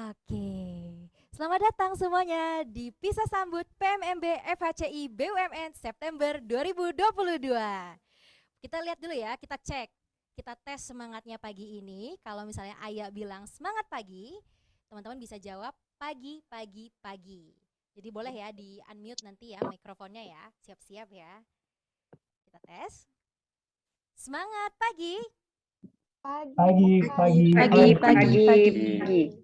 Oke, selamat datang semuanya di Pisah Sambut PMMB FHCI BUMN September 2022. Kita lihat dulu ya, kita cek, kita tes semangatnya pagi ini. Kalau misalnya Ayah bilang semangat pagi, teman-teman bisa jawab pagi, pagi, pagi. Jadi boleh ya di unmute nanti ya mikrofonnya ya, siap-siap ya. Kita tes. Semangat pagi. Pagi, pagi, Pagi.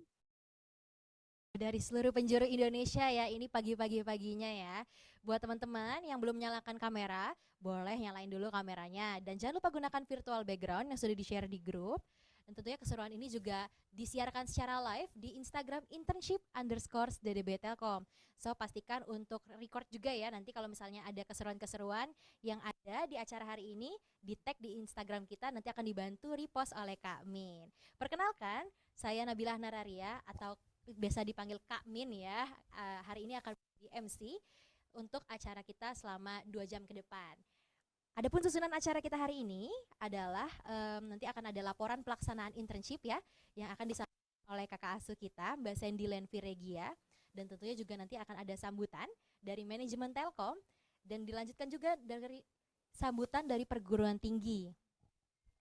Dari seluruh penjuru Indonesia ya, ini pagi-pagi-paginya ya. Buat teman-teman yang belum nyalakan kamera, boleh nyalain dulu kameranya. Dan jangan lupa gunakan virtual background yang sudah di-share di grup. Dan tentunya keseruan ini juga disiarkan secara live di Instagram internship_DDB Telkom. So pastikan untuk record juga ya, nanti kalau misalnya ada keseruan-keseruan yang ada di acara hari ini, di tag di Instagram kita, nanti akan dibantu repost oleh Kak Min. Perkenalkan, saya Nabilah Nararia atau biasa dipanggil Kak Min ya. Hari ini akan di MC untuk acara kita selama 2 jam ke depan. Adapun susunan acara kita hari ini adalah nanti akan ada laporan pelaksanaan internship ya, yang akan disampaikan oleh kakak asuh kita, Mbak Sandy Lenvi Regia, dan tentunya juga nanti akan ada sambutan dari manajemen Telkom, dan dilanjutkan juga dari sambutan dari perguruan tinggi.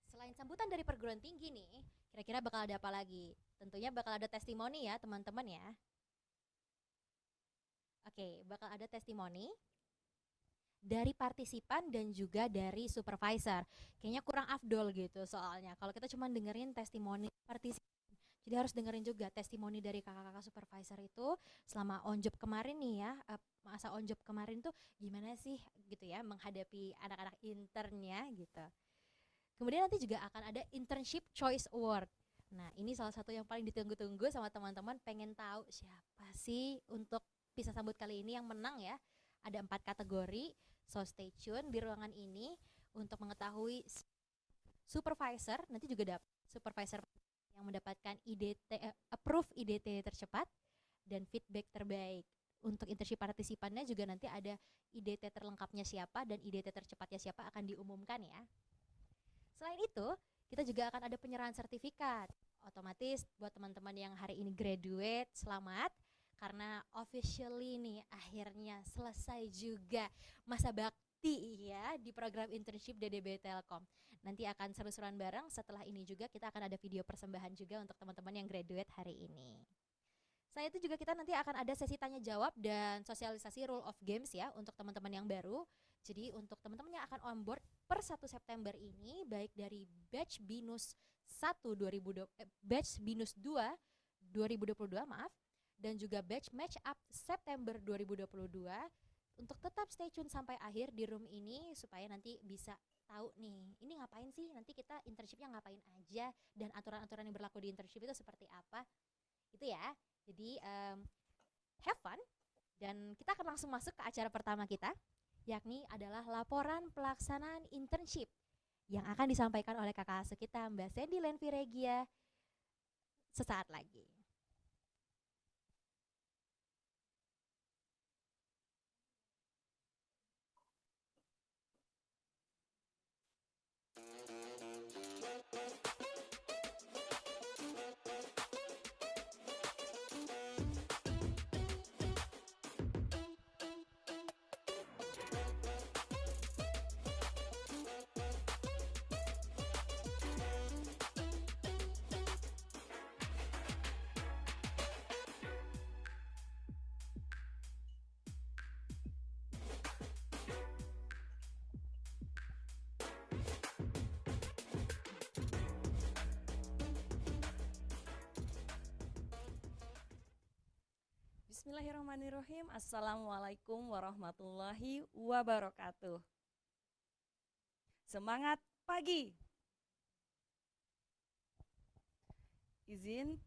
Selain sambutan dari perguruan tinggi nih, kira-kira bakal ada apa lagi? Tentunya bakal ada testimoni ya teman-teman ya. Oke, bakal ada testimoni dari partisipan dan juga dari supervisor. Kayaknya kurang afdol gitu soalnya. Kalau kita cuma dengerin testimoni partisipan, jadi harus dengerin juga testimoni dari kakak-kakak supervisor itu selama on job kemarin nih ya. Masa on job kemarin tuh gimana sih gitu ya menghadapi anak-anak internnya gitu. Kemudian nanti juga akan ada Internship Choice Award. Nah, ini salah satu yang paling ditunggu-tunggu sama teman-teman, pengen tahu siapa sih untuk Pisah Sambut kali ini yang menang ya. Ada 4 kategori, so stay tune di ruangan ini untuk mengetahui supervisor, nanti juga dapat supervisor yang mendapatkan approve IDT tercepat dan feedback terbaik. Untuk internship partisipannya juga nanti ada IDT terlengkapnya siapa dan IDT tercepatnya siapa akan diumumkan ya. Selain itu, kita juga akan ada penyerahan sertifikat. Otomatis buat teman-teman yang hari ini graduate, selamat. Karena officially nih akhirnya selesai juga masa bakti ya di program internship DDB Telkom. Nanti akan seru-seruan bareng, setelah ini juga kita akan ada video persembahan juga untuk teman-teman yang graduate hari ini. Selain itu juga kita nanti akan ada sesi tanya jawab dan sosialisasi rule of games ya untuk teman-teman yang baru. Jadi untuk teman-teman yang akan on board per 1 September ini, baik dari batch binus 1 2020, batch binus 2 2022 maaf, dan juga batch match up September 2022, untuk tetap stay tune sampai akhir di room ini supaya nanti bisa tahu nih, ini ngapain sih, nanti kita internshipnya ngapain aja, dan aturan-aturan yang berlaku di internship itu seperti apa. Itu ya. Jadi have fun, dan kita akan langsung masuk ke acara pertama kita, yakni adalah laporan pelaksanaan internship yang akan disampaikan oleh kakak asuh kita Mbak Sandy Lenvi Regia sesaat lagi. Bismillahirrahmanirrahim. Assalamualaikum warahmatullahi wabarakatuh. Semangat pagi. Izin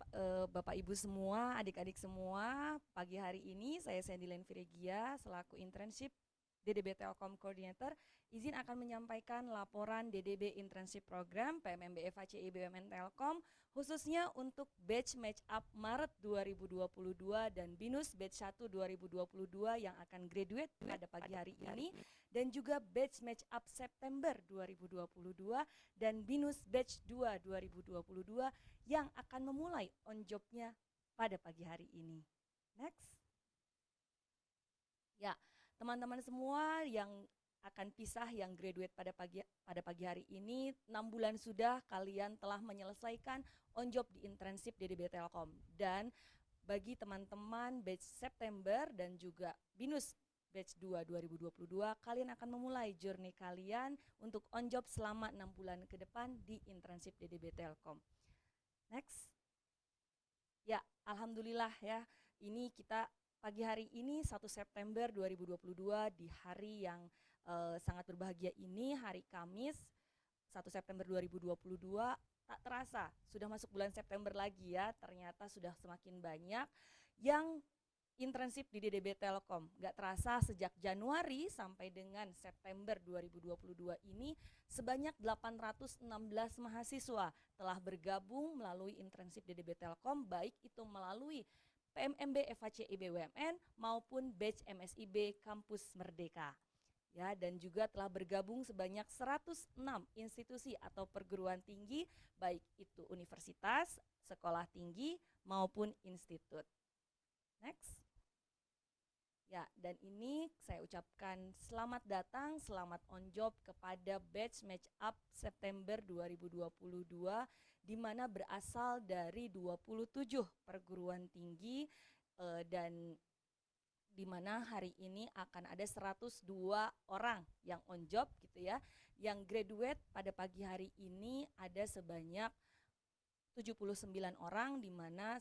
Bapak Ibu semua, adik-adik semua, pagi hari ini saya Sandy Lenvi Regia selaku internship DDB Telkom Coordinator, izin akan menyampaikan laporan DDB Internship Program PMMB FHCI BUMN Telkom khususnya untuk batch match up Maret 2022 dan BINUS batch 1 2022 yang akan graduate pada pagi hari ini, dan juga batch match up September 2022 dan BINUS batch 2 2022 yang akan memulai on jobnya pada pagi hari ini. Next. Ya, teman-teman semua yang akan pisah yang graduate pada pagi hari ini, 6 bulan sudah kalian telah menyelesaikan on job di internship DDB Telkom. Dan bagi teman-teman batch September dan juga BINUS batch 2 2022, kalian akan memulai journey kalian untuk on job selama 6 bulan ke depan di internship DDB Telkom. Next. Ya, alhamdulillah ya. Ini kita pagi hari ini 1 September 2022 di hari yang sangat berbahagia ini, hari Kamis 1 September 2022. Tak terasa sudah masuk bulan September lagi ya, ternyata sudah semakin banyak yang internship di DDB Telkom. Gak terasa sejak Januari sampai dengan September 2022 ini sebanyak 816 mahasiswa telah bergabung melalui internship DDB Telkom, baik itu melalui PMMB FHC IBUMN maupun batch MSIB Kampus Merdeka. Ya, dan juga telah bergabung sebanyak 106 institusi atau perguruan tinggi, baik itu universitas, sekolah tinggi maupun institut. Next. Ya, dan ini saya ucapkan selamat datang, selamat on job kepada batch match up September 2022 di mana berasal dari 27 perguruan tinggi dan di mana hari ini akan ada 102 orang yang on job gitu ya. Yang graduate pada pagi hari ini ada sebanyak 79 orang, di mana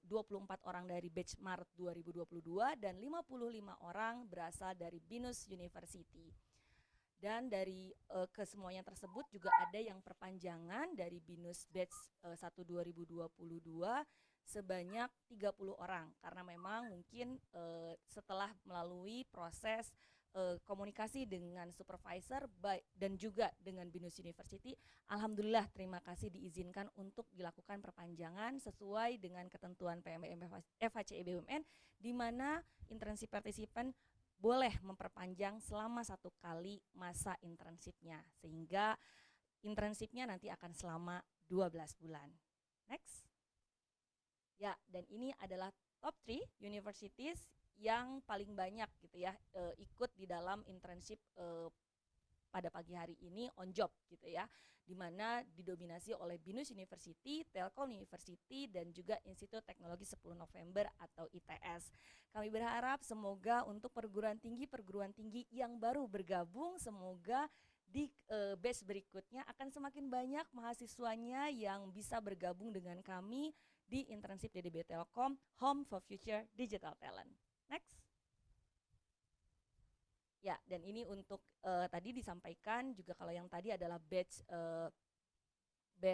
24 orang dari batch Maret 2022 dan 55 orang berasal dari BINUS University. Dan dari kesemuanya tersebut juga ada yang perpanjangan dari BINUS batch 1 2022 sebanyak 30 orang, karena memang mungkin setelah melalui proses komunikasi dengan supervisor dan juga dengan BINUS University, alhamdulillah terima kasih diizinkan untuk dilakukan perpanjangan sesuai dengan ketentuan PMBM FHC IBUMN, di mana internship participant boleh memperpanjang selama 1 kali masa internshipnya, sehingga internshipnya nanti akan selama 12 bulan. Next. Ya, dan ini adalah top 3 universities yang paling banyak gitu ya ikut di dalam internship pada pagi hari ini on job gitu ya, di mana didominasi oleh BINUS University, Telkom University, dan juga Institut Teknologi 10 November atau ITS. Kami berharap semoga untuk perguruan tinggi yang baru bergabung, semoga di batch berikutnya akan semakin banyak mahasiswanya yang bisa bergabung dengan kami di internship DDB Telkom Home for Future Digital Talent. Next. Ya, dan ini untuk tadi disampaikan juga, kalau yang tadi adalah batch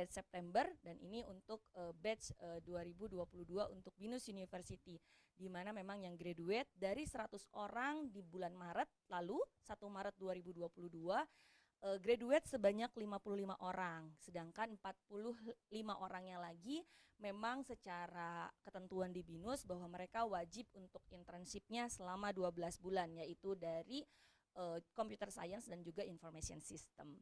September, dan ini untuk batch 2022 untuk BINUS University, di mana memang yang graduate dari 100 orang di bulan Maret lalu, 1 Maret 2022, graduate sebanyak 55 orang, sedangkan 45 orangnya lagi memang secara ketentuan di BINUS bahwa mereka wajib untuk internshipnya selama 12 bulan, yaitu dari computer science dan juga information system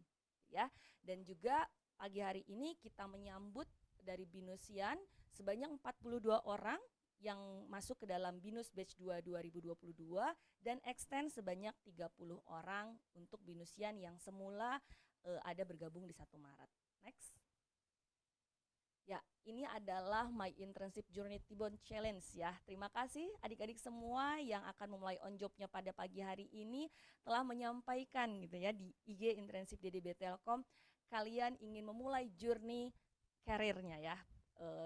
ya. Dan juga pagi hari ini kita menyambut dari BINUSian sebanyak 42 orang yang masuk ke dalam BINUS batch 2 2022 dan extend sebanyak 30 orang untuk BINUSian yang semula ada bergabung di 1 Maret. Next. Ya, ini adalah My Internship Journey T-Bond Challenge ya. Terima kasih adik-adik semua yang akan memulai on jobnya pada pagi hari ini telah menyampaikan gitu ya di IG Internship DDB Telkom, kalian ingin memulai journey karirnya ya.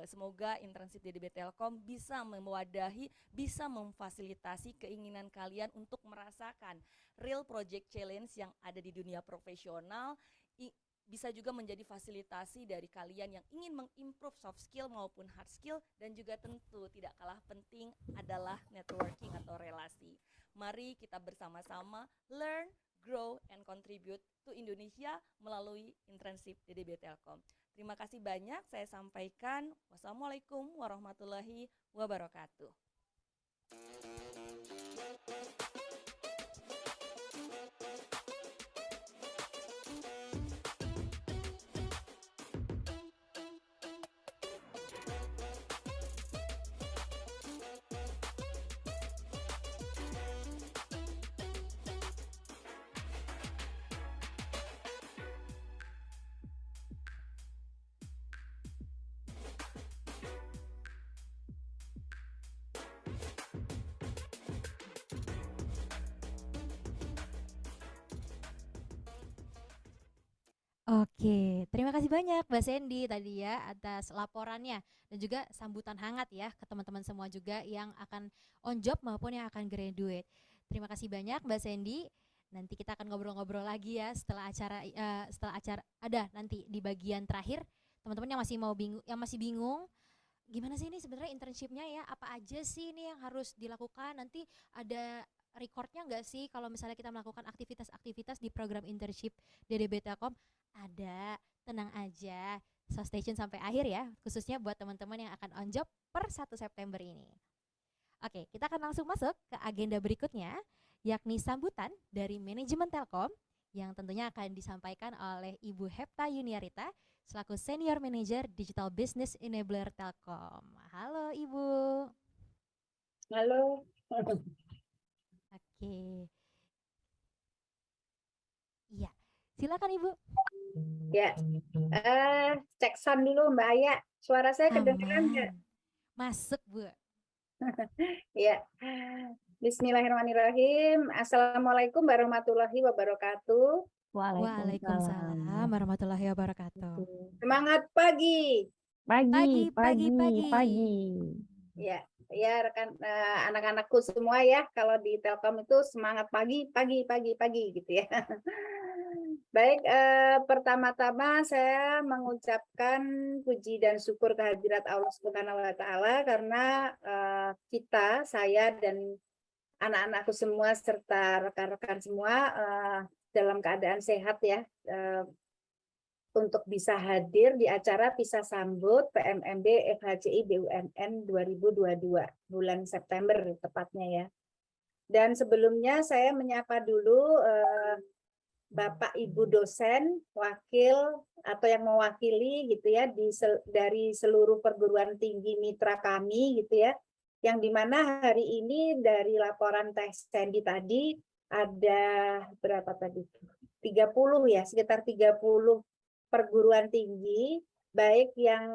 Semoga internship DDB Telkom bisa mewadahi, bisa memfasilitasi keinginan kalian untuk merasakan real project challenge yang ada di dunia profesional. Bisa juga menjadi fasilitasi dari kalian yang ingin mengimprove soft skill maupun hard skill, dan juga tentu tidak kalah penting adalah networking atau relasi. Mari kita bersama-sama learn, grow, and contribute to Indonesia melalui internship DDB Telkom. Terima kasih banyak saya sampaikan. Wassalamualaikum warahmatullahi wabarakatuh. Oke, terima kasih banyak Mbak Sandy tadi ya atas laporannya dan juga sambutan hangat ya ke teman-teman semua juga yang akan on job maupun yang akan graduate. Terima kasih banyak Mbak Sandy. Nanti kita akan ngobrol-ngobrol lagi ya setelah acara ada nanti di bagian terakhir. Teman-teman yang masih bingung gimana sih ini sebenarnya internshipnya ya, apa aja sih ini yang harus dilakukan, nanti ada recordnya nggak sih kalau misalnya kita melakukan aktivitas-aktivitas di program internship DDB Telkom? Ada, tenang aja, so stay tune sampai akhir ya, khususnya buat teman-teman yang akan on job per 1 September ini. Oke, kita akan langsung masuk ke agenda berikutnya, yakni sambutan dari manajemen Telkom yang tentunya akan disampaikan oleh Ibu Hepta Yuniarita selaku Senior Manager Digital Business Enabler Telkom. Halo Ibu. Halo. Oke. Iya, silakan Ibu. Ya, cek sound dulu Mbak Aya. Suara saya kedengeran nggak? Aman. Masuk Bu. Ya. Bismillahirrahmanirrahim. Assalamualaikum warahmatullahi wabarakatuh. Waalaikumsalam warahmatullahi wabarakatuh. Semangat pagi. Pagi. Ya, ya rekan anak-anakku semua ya. Kalau di Telkom itu semangat pagi gitu ya. Baik, pertama-tama saya mengucapkan puji dan syukur kehadirat Allah Subhanahu wa Ta'ala karena saya dan anak-anakku semua serta rekan-rekan semua dalam keadaan sehat ya, untuk bisa hadir di acara Pisah Sambut PMMB FHCI BUMN 2022 bulan September tepatnya ya. Dan sebelumnya saya menyapa dulu Bapak Ibu dosen, wakil atau yang mewakili gitu ya dari seluruh perguruan tinggi mitra kami gitu ya. Yang dimana hari ini dari laporan tes Sandy tadi ada berapa tadi? 30 ya, sekitar 30 perguruan tinggi baik yang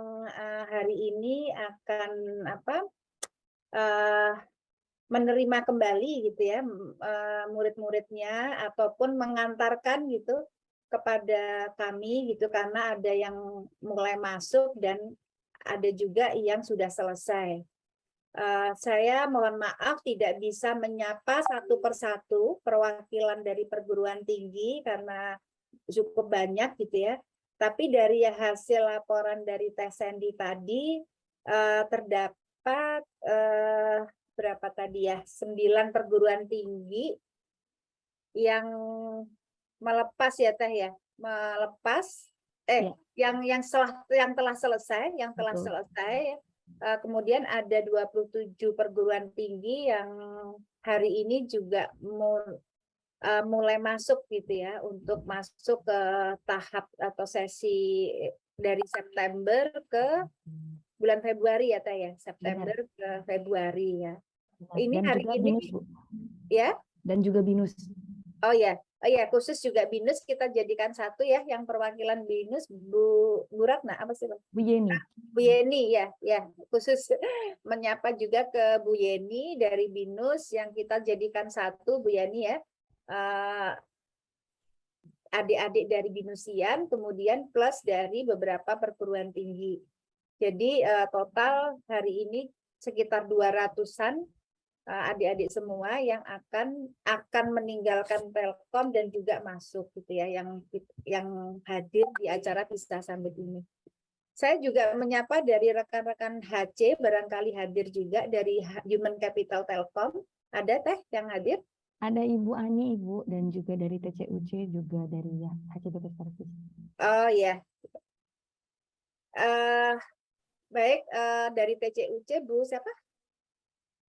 hari ini akan menerima kembali gitu ya murid-muridnya ataupun mengantarkan gitu kepada kami gitu karena ada yang mulai masuk dan ada juga yang sudah selesai. Saya mohon maaf tidak bisa menyapa satu persatu perwakilan dari perguruan tinggi karena cukup banyak gitu ya. Tapi dari hasil laporan dari Tes Sandy tadi terdapat berapa tadi ya 9 perguruan tinggi yang melepas ya Teh ya, melepas yang telah selesai kemudian ada 27 perguruan tinggi yang hari ini juga mulai masuk gitu ya untuk masuk ke tahap atau sesi dari September ke bulan Februari ya Teh ya, September ke Februari ya. Ini Dan hari juga ini BINUS, Bu. ya. Dan juga BINUS. Oh ya, khusus juga BINUS kita jadikan satu ya, yang perwakilan BINUS Bu Ratna apa sih? Bu Yeni. Bu Yeni ya, khusus menyapa juga ke Bu Yeni dari BINUS yang kita jadikan satu Bu Yeni ya. Adik-adik dari BINUSian, kemudian plus dari beberapa perguruan tinggi. Jadi total hari ini sekitar 200-an adik-adik semua yang akan meninggalkan Telkom dan juga masuk gitu ya yang hadir di acara Pisah Sambut ini. Saya juga menyapa dari rekan-rekan HC barangkali hadir juga dari Human Capital Telkom. Ada Teh yang hadir? Ada Ibu Ani, Ibu, dan juga dari TCUC juga dari ya HCBP Service. Oh ya. Baik, dari TCUC Bu siapa?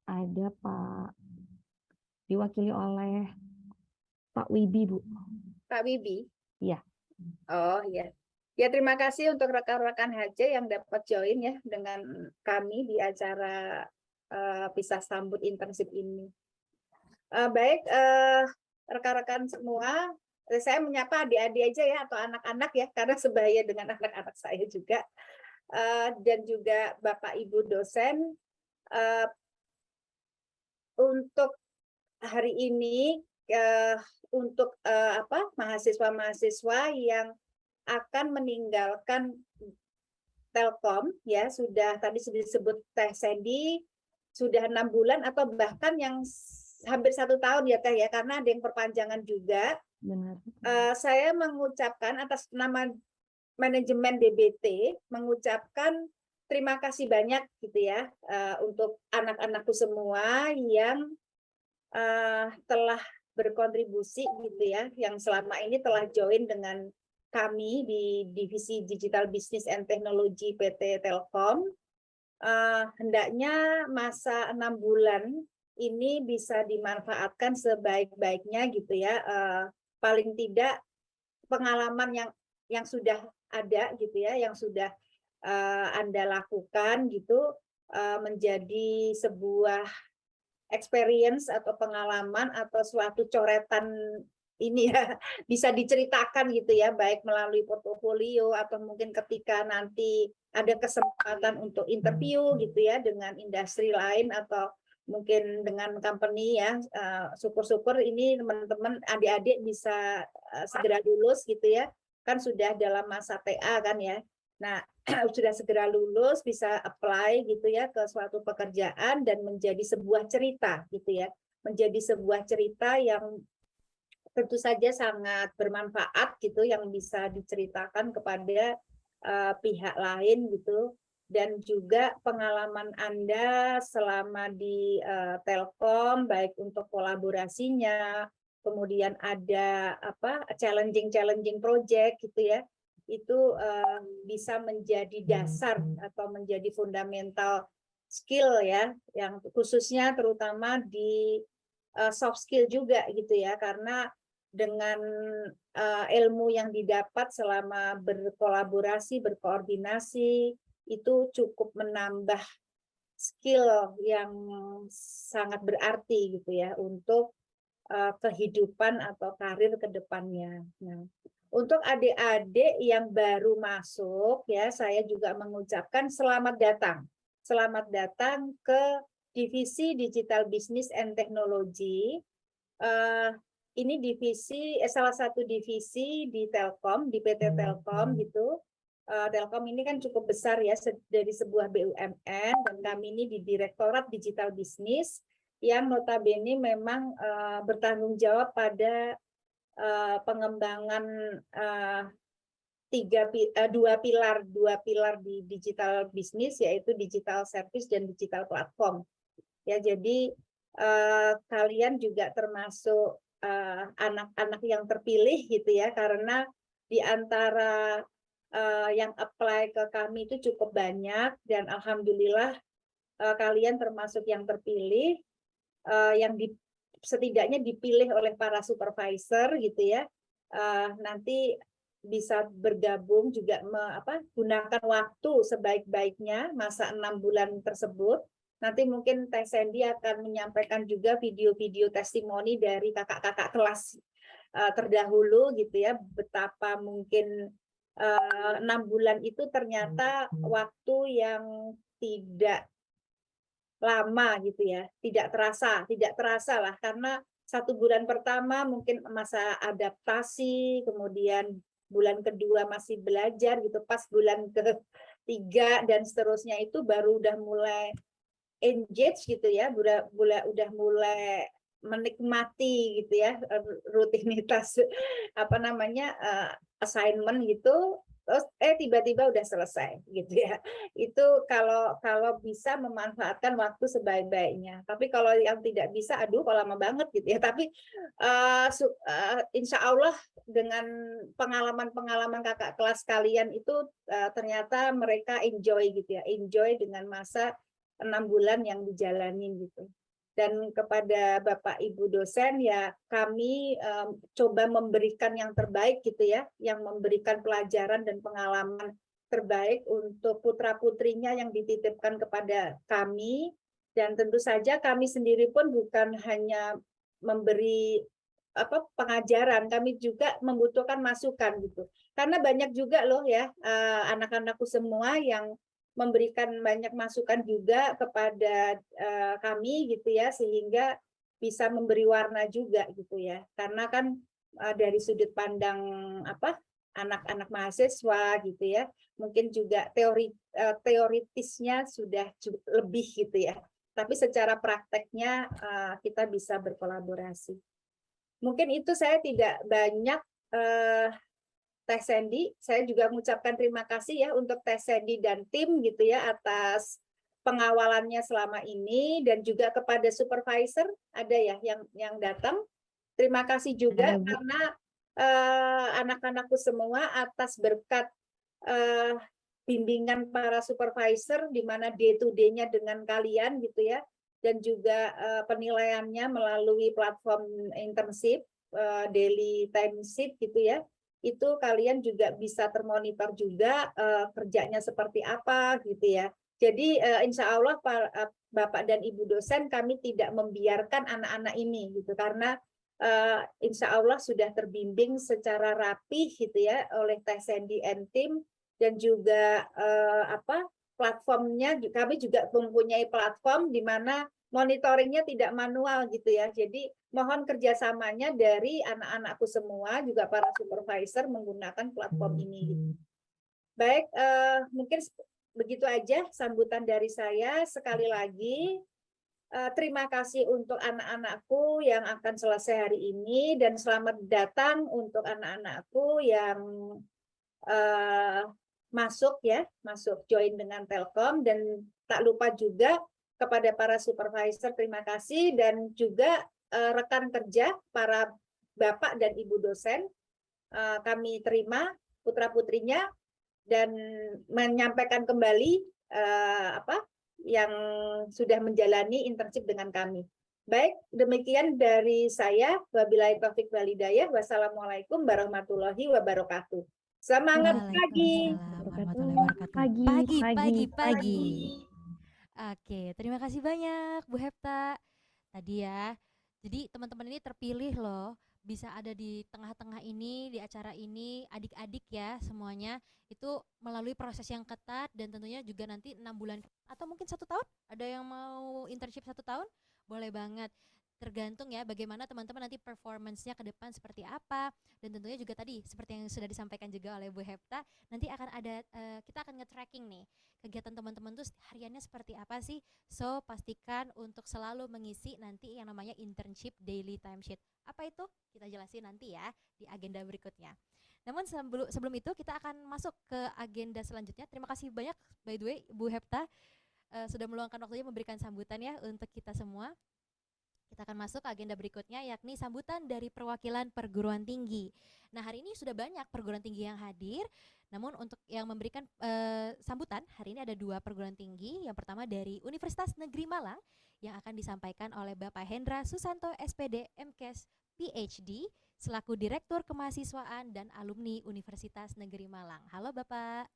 Ada Pak, diwakili oleh Pak Wibi, Bu. Pak Wibi? Iya. Oh iya. Ya terima kasih untuk rekan-rekan HC yang dapat join ya dengan kami di acara Pisah Sambut internship ini. Baik, rekan-rekan semua, saya menyapa adik-adik aja ya atau anak-anak ya karena sebaya dengan anak-anak saya juga. Dan juga Bapak Ibu dosen, untuk hari ini untuk mahasiswa-mahasiswa yang akan meninggalkan Telkom, ya sudah tadi sudah disebut Teh Sandy, sudah 6 bulan atau bahkan yang hampir 1 tahun ya Teh ya, karena ada yang perpanjangan juga. Benar. Saya mengucapkan atas nama manajemen DBT, mengucapkan terima kasih banyak gitu ya untuk anak-anakku semua yang telah berkontribusi gitu ya, yang selama ini telah join dengan kami di divisi Digital Business and Technology PT Telkom. Hendaknya masa 6 bulan ini bisa dimanfaatkan sebaik-baiknya gitu ya. Paling tidak pengalaman yang sudah ada gitu ya, yang sudah Anda lakukan gitu menjadi sebuah experience atau pengalaman atau suatu coretan ini ya bisa diceritakan gitu ya, baik melalui portofolio atau mungkin ketika nanti ada kesempatan untuk interview gitu ya dengan industri lain atau mungkin dengan company ya. Syukur-syukur ini teman-teman adik-adik bisa segera lulus gitu ya, kan sudah dalam masa TA kan ya. Nah, sudah segera lulus bisa apply gitu ya ke suatu pekerjaan dan menjadi sebuah cerita gitu ya, menjadi sebuah cerita yang tentu saja sangat bermanfaat gitu, yang bisa diceritakan kepada pihak lain gitu. Dan juga pengalaman Anda selama di Telkom, baik untuk kolaborasinya, kemudian ada apa challenging project gitu ya, itu bisa menjadi dasar atau menjadi fundamental skill ya, yang khususnya terutama di soft skill juga gitu ya, karena dengan ilmu yang didapat selama berkolaborasi, berkoordinasi, itu cukup menambah skill yang sangat berarti gitu ya untuk kehidupan atau karir ke depannya. Nah, untuk adik-adik yang baru masuk ya, saya juga mengucapkan selamat datang. Selamat datang ke Divisi Digital Business and Technology. Ini divisi salah satu divisi di Telkom, di PT Telkom gitu. Telkom ini kan cukup besar ya dari sebuah BUMN, dan kami ini di Direktorat Digital Business yang notabene memang bertanggung jawab pada pengembangan dua pilar di digital business, yaitu digital service dan digital platform. Ya, jadi kalian juga termasuk anak-anak yang terpilih gitu ya, karena di antara yang apply ke kami itu cukup banyak, dan alhamdulillah kalian termasuk yang terpilih, yang setidaknya dipilih oleh para supervisor gitu ya. Nanti bisa bergabung juga gunakan waktu sebaik-baiknya masa 6 bulan tersebut. Nanti mungkin Teh Sandy akan menyampaikan juga video-video testimoni dari kakak-kakak kelas terdahulu gitu ya, betapa mungkin 6 bulan itu ternyata waktu yang tidak lama gitu ya, tidak terasa lah, karena 1 bulan pertama mungkin masa adaptasi, kemudian bulan kedua masih belajar gitu, pas bulan ketiga dan seterusnya itu baru udah mulai engage gitu ya, udah mulai menikmati gitu ya rutinitas assignment gitu, terus tiba-tiba udah selesai gitu ya. Itu kalau bisa memanfaatkan waktu sebaik-baiknya. Tapi kalau yang tidak bisa, aduh kok lama banget gitu ya. Tapi insya Allah dengan pengalaman-pengalaman kakak kelas kalian itu ternyata mereka enjoy gitu ya, enjoy dengan masa 6 bulan yang dijalani gitu. Dan kepada Bapak Ibu dosen ya, kami coba memberikan yang terbaik gitu ya, yang memberikan pelajaran dan pengalaman terbaik untuk putra-putrinya yang dititipkan kepada kami. Dan tentu saja kami sendiri pun bukan hanya memberi pengajaran, kami juga membutuhkan masukan gitu. Karena banyak juga loh ya anak-anakku semua yang memberikan banyak masukan juga kepada kami gitu ya, sehingga bisa memberi warna juga gitu ya. Karena kan dari sudut pandang anak-anak mahasiswa gitu ya. Mungkin juga teoritisnya sudah lebih gitu ya. Tapi secara prakteknya kita bisa berkolaborasi. Mungkin itu saya tidak banyak Teh Sandy. Saya juga mengucapkan terima kasih ya untuk Teh Sandy dan tim gitu ya atas pengawalannya selama ini, dan juga kepada supervisor ada ya yang datang. Terima kasih juga Ada, Bu. karena anak-anakku semua atas berkat bimbingan para supervisor di mana day to day-nya dengan kalian gitu ya, dan juga penilaiannya melalui platform internship, daily timesheet gitu ya. Itu kalian juga bisa termonitor juga kerjanya seperti apa gitu ya. Jadi insya Allah Bapak dan Ibu dosen, kami tidak membiarkan anak-anak ini gitu, karena insya Allah sudah terbimbing secara rapih gitu ya oleh Teh Sandy and team, dan juga platformnya kami juga mempunyai platform di mana monitoringnya tidak manual gitu ya. Jadi mohon kerjasamanya dari anak-anakku semua, juga para supervisor menggunakan platform ini. Baik, mungkin begitu aja sambutan dari saya. Sekali lagi, terima kasih untuk anak-anakku yang akan selesai hari ini, dan selamat datang untuk anak-anakku yang masuk join dengan Telkom, dan tak lupa juga kepada para supervisor, terima kasih, dan juga rekan kerja para Bapak dan Ibu dosen, kami terima putra-putrinya dan menyampaikan kembali yang sudah menjalani internship dengan kami. Baik, demikian dari saya. Wabillahi taufik wal hidayah. Wassalamualaikum warahmatullahi wabarakatuh. Semangat pagi. Waalaikumsalam warahmatullahi wabarakatuh. Pagi. Oke, terima kasih banyak Bu Hepta. Tadi ya. Jadi teman-teman ini terpilih loh, bisa ada di tengah-tengah ini, di acara ini, adik-adik ya semuanya, itu melalui proses yang ketat, dan tentunya juga nanti 6 bulan atau mungkin 1 tahun, ada yang mau internship 1 tahun, boleh banget. Tergantung ya bagaimana teman-teman nanti performance-nya ke depan seperti apa, dan tentunya juga tadi seperti yang sudah disampaikan juga oleh Bu Hepta, nanti akan ada kita akan nge-tracking nih kegiatan teman-teman tuh hariannya seperti apa sih. So pastikan untuk selalu mengisi nanti yang namanya internship daily timesheet. Apa itu? Kita jelasin nanti ya di agenda berikutnya. Namun sebelum itu kita akan masuk ke agenda selanjutnya. Terima kasih banyak by the way Bu Hepta sudah meluangkan waktunya memberikan sambutan ya untuk kita semua. Kita akan masuk ke agenda berikutnya, yakni sambutan dari perwakilan perguruan tinggi. Nah, hari ini sudah banyak perguruan tinggi yang hadir. Namun untuk yang memberikan sambutan, hari ini ada 2 perguruan tinggi. Yang pertama dari Universitas Negeri Malang yang akan disampaikan oleh Bapak Hendra Susanto SPD MKes PhD selaku Direktur Kemahasiswaan dan Alumni Universitas Negeri Malang. Halo Bapak.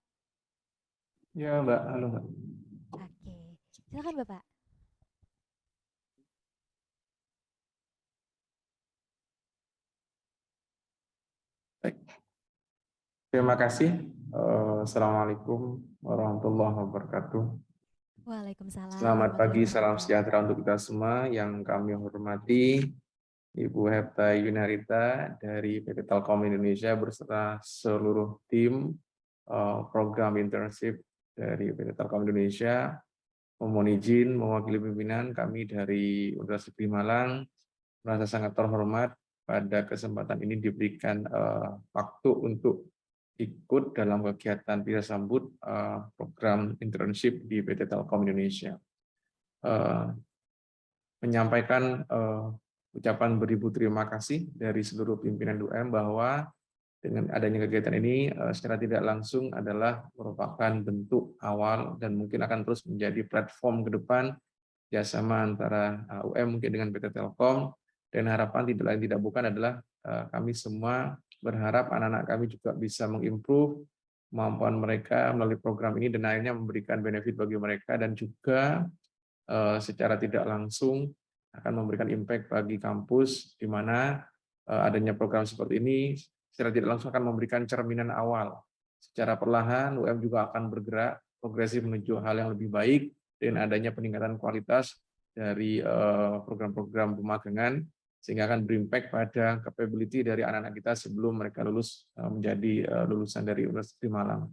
Ya Mbak, halo Mbak. Oke, silakan Bapak. Baik. Terima kasih. Assalamualaikum warahmatullahi wabarakatuh. Waalaikumsalam. Selamat pagi, salam wabarakatuh. sejahtera untuk kita semua. Yang kami hormati Ibu Hepta Yunarita dari PT Telkom Indonesia beserta seluruh tim program internship dari PT Telkom Indonesia. Mohon izin mewakili pimpinan kami dari Universitas Negeri Malang, merasa sangat terhormat pada kesempatan ini diberikan waktu untuk ikut dalam kegiatan bisa sambut program internship di PT Telkom Indonesia. Menyampaikan ucapan beribu terima kasih dari seluruh pimpinan UM bahwa dengan adanya kegiatan ini secara tidak langsung adalah merupakan bentuk awal dan mungkin akan terus menjadi platform ke depan kerjasama antara UM mungkin dengan PT Telkom, dan harapan tidak lain tidak bukan adalah kami semua berharap anak-anak kami juga bisa mengimprove kemampuan mereka melalui program ini dan akhirnya memberikan benefit bagi mereka, dan juga secara tidak langsung akan memberikan impact bagi kampus, di mana adanya program seperti ini secara tidak langsung akan memberikan cerminan awal. Secara perlahan UM juga akan bergerak progresif menuju hal yang lebih baik dengan adanya peningkatan kualitas dari program-program pemagangan, sehingga akan berimpact pada capability dari anak-anak kita sebelum mereka lulus menjadi lulusan dari Universitas Malang.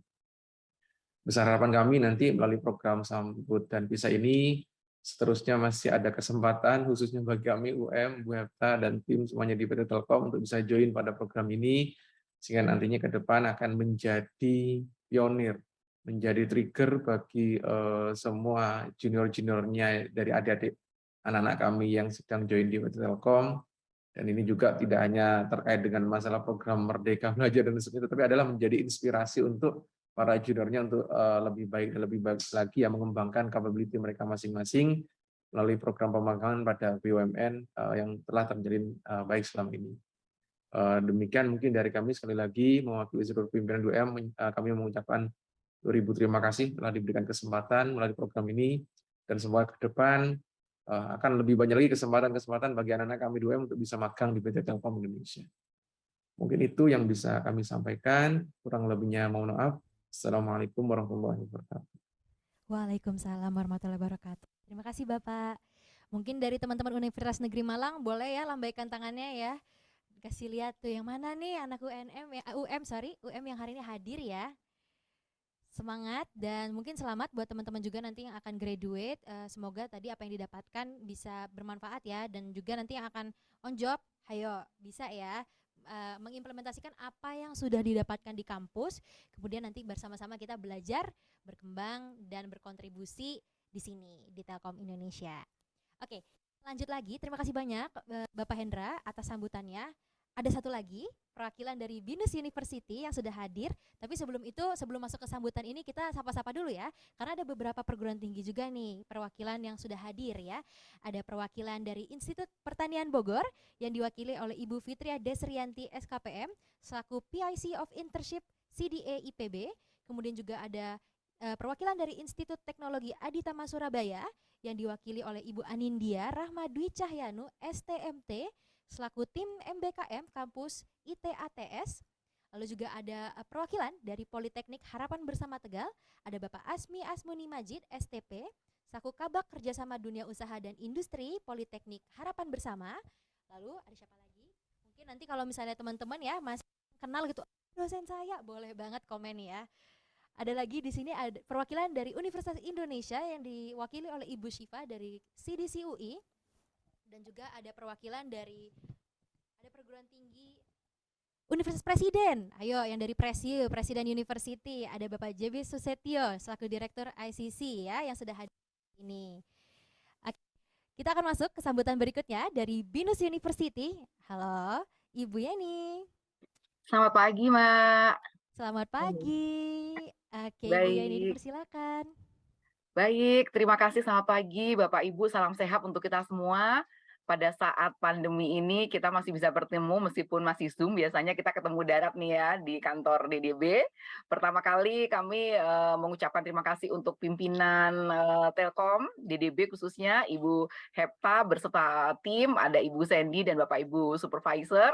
Besar harapan kami nanti melalui program Sambut dan Pisah ini, seterusnya masih ada kesempatan khususnya bagi kami UM, Bu Hepta, dan tim semuanya di PT Telkom untuk bisa join pada program ini, sehingga nantinya ke depan akan menjadi pionir, menjadi trigger bagi semua junior-juniornya dari adik-adik anak-anak kami yang sedang join di PT Telkom. Dan ini juga tidak hanya terkait dengan masalah program Merdeka Belajar dan sebagainya, tapi adalah menjadi inspirasi untuk para juniornya untuk lebih baik dan lebih baik lagi ya, mengembangkan capability mereka masing-masing melalui program pemagangan pada BUMN yang telah terjalin baik selama ini. Demikian mungkin dari kami, sekali lagi mewakili seluruh pimpinan 2M, kami mengucapkan 2000 terima kasih telah diberikan kesempatan melalui program ini, dan semoga ke depan akan lebih banyak lagi kesempatan-kesempatan bagi anak-anak kami 2M untuk bisa magang di PT Telkom Indonesia. Mungkin itu yang bisa kami sampaikan, kurang lebihnya mohon maaf. Assalamualaikum warahmatullahi wabarakatuh. Waalaikumsalam warahmatullahi wabarakatuh. Terima kasih Bapak. Mungkin dari teman-teman Universitas Negeri Malang boleh ya lambaikan tangannya ya. Kasih lihat tuh yang mana nih anak UM yang hari ini hadir ya. Semangat dan mungkin selamat buat teman-teman juga nanti yang akan graduate. Semoga tadi apa yang didapatkan bisa bermanfaat ya, dan juga nanti yang akan on job, ayo bisa ya mengimplementasikan apa yang sudah didapatkan di kampus. Kemudian nanti bersama-sama kita belajar, berkembang dan berkontribusi di sini di Telkom Indonesia. Oke, lanjut lagi. Terima kasih banyak Bapak Hendra atas sambutannya. Ada satu lagi perwakilan dari BINUS University yang sudah hadir. Tapi sebelum itu, sebelum masuk ke sambutan ini, kita sapa-sapa dulu ya. Karena ada beberapa perguruan tinggi juga nih perwakilan yang sudah hadir ya. Ada perwakilan dari Institut Pertanian Bogor yang diwakili oleh Ibu Fitria Desrianti SKPM selaku PIC of Internship CDA IPB. Kemudian juga ada perwakilan dari Institut Teknologi Aditama Surabaya yang diwakili oleh Ibu Anindya Rahmadwi Cahyanu STMT selaku tim MBKM Kampus ITATS. Lalu juga ada perwakilan dari Politeknik Harapan Bersama Tegal, ada Bapak Asmi Asmuni Majid STP selaku Kabak Kerjasama Dunia Usaha dan Industri Politeknik Harapan Bersama. Lalu ada siapa lagi? Mungkin nanti kalau misalnya teman-teman ya masih kenal gitu, dosen saya, boleh banget komen ya. Ada lagi di sini ada perwakilan dari Universitas Indonesia yang diwakili oleh Ibu Syifa dari CDC UI. Dan juga ada perwakilan dari perguruan tinggi Universitas Presiden. Ayo yang dari Presiu, Presiden University, ada Bapak JB Susetio selaku Direktur ICC ya yang sudah hadir ini. Kita akan masuk ke sambutan berikutnya dari BINUS University. Halo, Ibu Yeni. Selamat pagi, Mbak. Selamat pagi. Oke, Baik. Ibu Yeni dipersilakan. Baik, terima kasih. Selamat pagi, Bapak Ibu. Salam sehat untuk kita semua. Pada saat pandemi ini kita masih bisa bertemu meskipun masih Zoom. Biasanya kita ketemu darat nih ya di kantor DDB. Pertama kali kami mengucapkan terima kasih untuk pimpinan Telkom DDB khususnya Ibu Hepta berserta tim, ada Ibu Sandy dan Bapak Ibu Supervisor.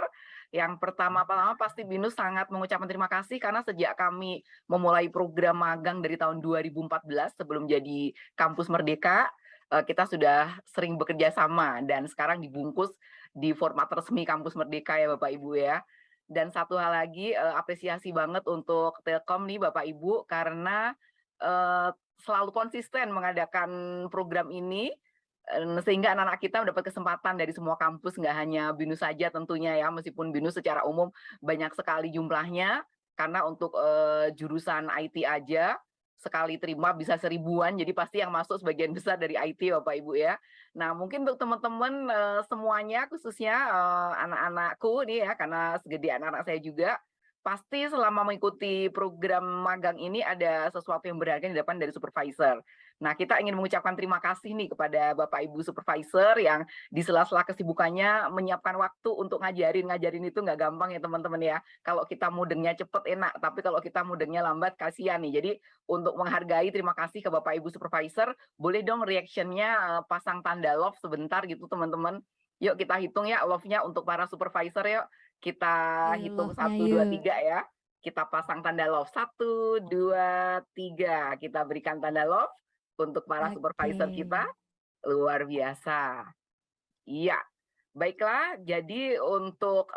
Yang pertama-tama pasti BINUS sangat mengucapkan terima kasih karena sejak kami memulai program magang dari tahun 2014 sebelum jadi Kampus Merdeka, kita sudah sering bekerja sama dan sekarang dibungkus di format resmi Kampus Merdeka ya Bapak Ibu ya. Dan satu hal lagi, apresiasi banget untuk Telkom nih Bapak Ibu karena selalu konsisten mengadakan program ini sehingga anak-anak kita mendapat kesempatan dari semua kampus, nggak hanya BINUS saja tentunya ya, meskipun BINUS secara umum banyak sekali jumlahnya, karena untuk jurusan IT aja sekali terima bisa 1000-an, jadi pasti yang masuk sebagian besar dari IT Bapak Ibu ya. Nah mungkin untuk teman-teman semuanya khususnya anak-anakku nih ya, karena segede anak-anak saya juga, pasti selama mengikuti program magang ini ada sesuatu yang berharga yang didapat dari supervisor. Nah kita ingin mengucapkan terima kasih nih kepada Bapak Ibu supervisor yang di sela-sela kesibukannya menyiapkan waktu untuk ngajarin itu nggak gampang ya teman-teman ya. Kalau kita mudengnya cepet enak, tapi kalau kita mudengnya lambat kasihan nih. Jadi untuk menghargai terima kasih ke Bapak Ibu supervisor, boleh dong reactionnya pasang tanda love sebentar gitu teman-teman. Yuk kita hitung ya love-nya untuk para supervisor yuk. Kita hitung 1, 2, 3 ya. Kita pasang tanda love 1, 2, 3. Kita berikan tanda love untuk para supervisor kita. Luar biasa. Iya. Baiklah, jadi untuk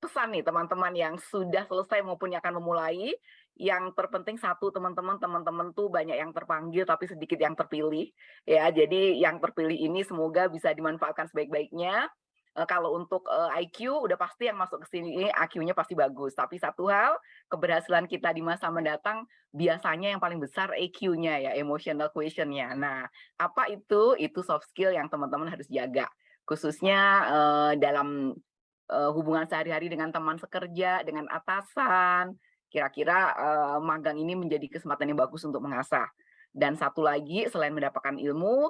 pesan nih teman-teman yang sudah selesai maupun yang akan memulai, yang terpenting satu teman-teman tuh banyak yang terpanggil tapi sedikit yang terpilih ya. Jadi yang terpilih ini semoga bisa dimanfaatkan sebaik-baiknya. Kalau untuk IQ udah pasti yang masuk ke sini IQ-nya pasti bagus. Tapi satu hal, keberhasilan kita di masa mendatang biasanya yang paling besar EQ-nya ya, emotional quotient-nya. Nah, apa itu? Itu soft skill yang teman-teman harus jaga. Khususnya dalam hubungan sehari-hari dengan teman sekerja, dengan atasan, kira-kira magang ini menjadi kesempatan yang bagus untuk mengasah. Dan satu lagi, selain mendapatkan ilmu,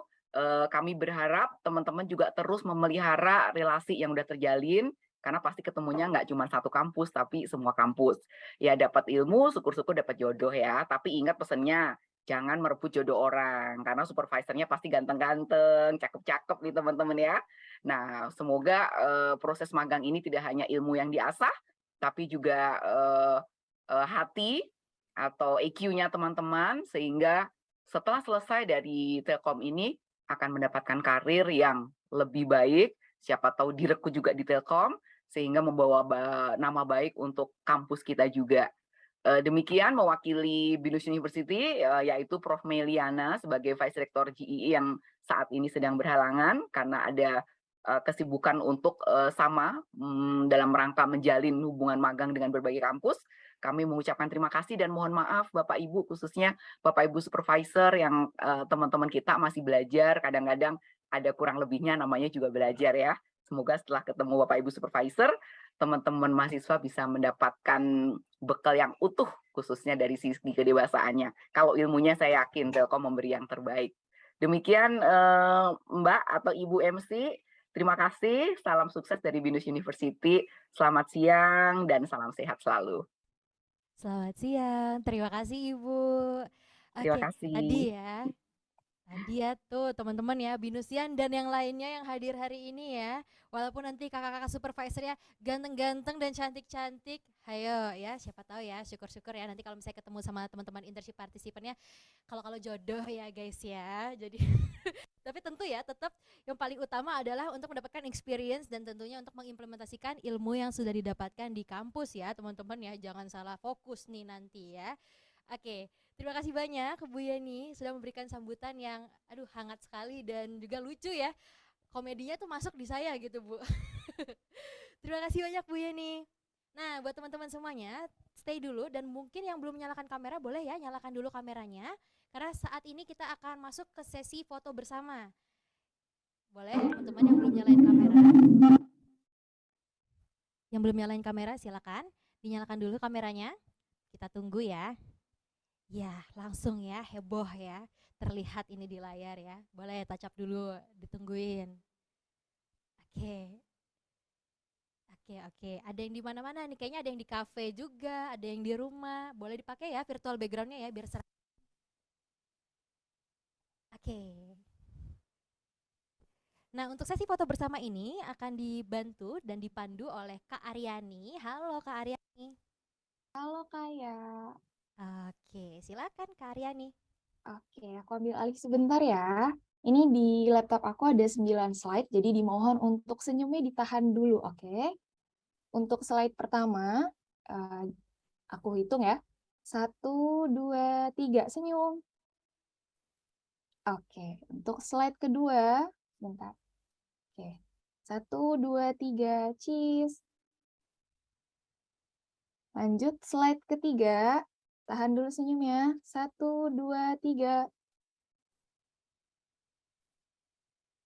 kami berharap teman-teman juga terus memelihara relasi yang udah terjalin, karena pasti ketemunya nggak cuma satu kampus, tapi semua kampus. Ya dapat ilmu, syukur-syukur dapat jodoh ya, tapi ingat pesennya, jangan merebut jodoh orang, karena supervisornya pasti ganteng-ganteng, cakep-cakep nih teman-teman ya. Nah, semoga proses magang ini tidak hanya ilmu yang diasah, tapi juga hati atau EQ-nya teman-teman, sehingga setelah selesai dari Telkom ini akan mendapatkan karir yang lebih baik, siapa tahu direkrut juga di Telkom, sehingga membawa nama baik untuk kampus kita juga. Demikian mewakili BINUS University, yaitu Prof. Meliana sebagai Vice Rector GII yang saat ini sedang berhalangan karena ada kesibukan untuk sama dalam rangka menjalin hubungan magang dengan berbagai kampus. Kami mengucapkan terima kasih dan mohon maaf Bapak Ibu, khususnya Bapak Ibu Supervisor yang teman-teman kita masih belajar, kadang-kadang ada kurang lebihnya, namanya juga belajar ya. Semoga setelah ketemu Bapak Ibu Supervisor, teman-teman mahasiswa bisa mendapatkan bekal yang utuh, khususnya dari sisi kedewasaannya. Kalau ilmunya saya yakin Telkom memberi yang terbaik. Demikian Mbak atau Ibu MC, terima kasih. Salam sukses dari BINUS University. Selamat siang dan salam sehat selalu. Selamat siang, terima kasih Ibu. Terima Oke, kasih. tadi ya tuh teman-teman ya, Binusian dan yang lainnya yang hadir hari ini ya. Walaupun nanti kakak-kakak supervisor ya ganteng-ganteng dan cantik-cantik, ayo ya, siapa tahu ya, syukur-syukur ya nanti kalau misalnya ketemu sama teman-teman internship partisipannya, kalau jodoh ya guys ya. Jadi tapi tentu ya tetap yang paling utama adalah untuk mendapatkan experience dan tentunya untuk mengimplementasikan ilmu yang sudah didapatkan di kampus ya teman-teman ya, jangan salah fokus nih nanti ya. Oke, terima kasih banyak Bu Yeni sudah memberikan sambutan yang hangat sekali dan juga lucu ya. Komedinya tuh masuk di saya gitu Bu. Terima kasih banyak Bu Yeni. Nah buat teman-teman semuanya stay dulu dan mungkin yang belum menyalakan kamera boleh ya nyalakan dulu kameranya. Karena saat ini kita akan masuk ke sesi foto bersama. Boleh teman-teman yang belum nyalain kamera. Yang belum nyalain kamera silakan dinyalakan dulu kameranya. Kita tunggu ya. Ya, langsung ya, heboh ya. Terlihat ini di layar ya. Boleh touch up dulu, ditungguin. Oke. Oke. Ada yang di mana-mana nih? Kayaknya ada yang di cafe juga, ada yang di rumah. Boleh dipakai ya virtual backgroundnya ya, biar serem. Oke. Nah, untuk sesi foto bersama ini akan dibantu dan dipandu oleh Kak Aryani. Halo Kak Aryani. Halo Kaya. Oke, silakan Kak Aryani. Oke, aku ambil alih sebentar ya. Ini di laptop aku ada 9 slide, jadi dimohon untuk senyumnya ditahan dulu, oke? Untuk slide pertama, aku hitung ya. 1, 2, 3, senyum. Oke, untuk slide kedua, bentar. Oke, 1, 2, 3, cheese. Lanjut slide ketiga, tahan dulu senyumnya. 1, 2, 3.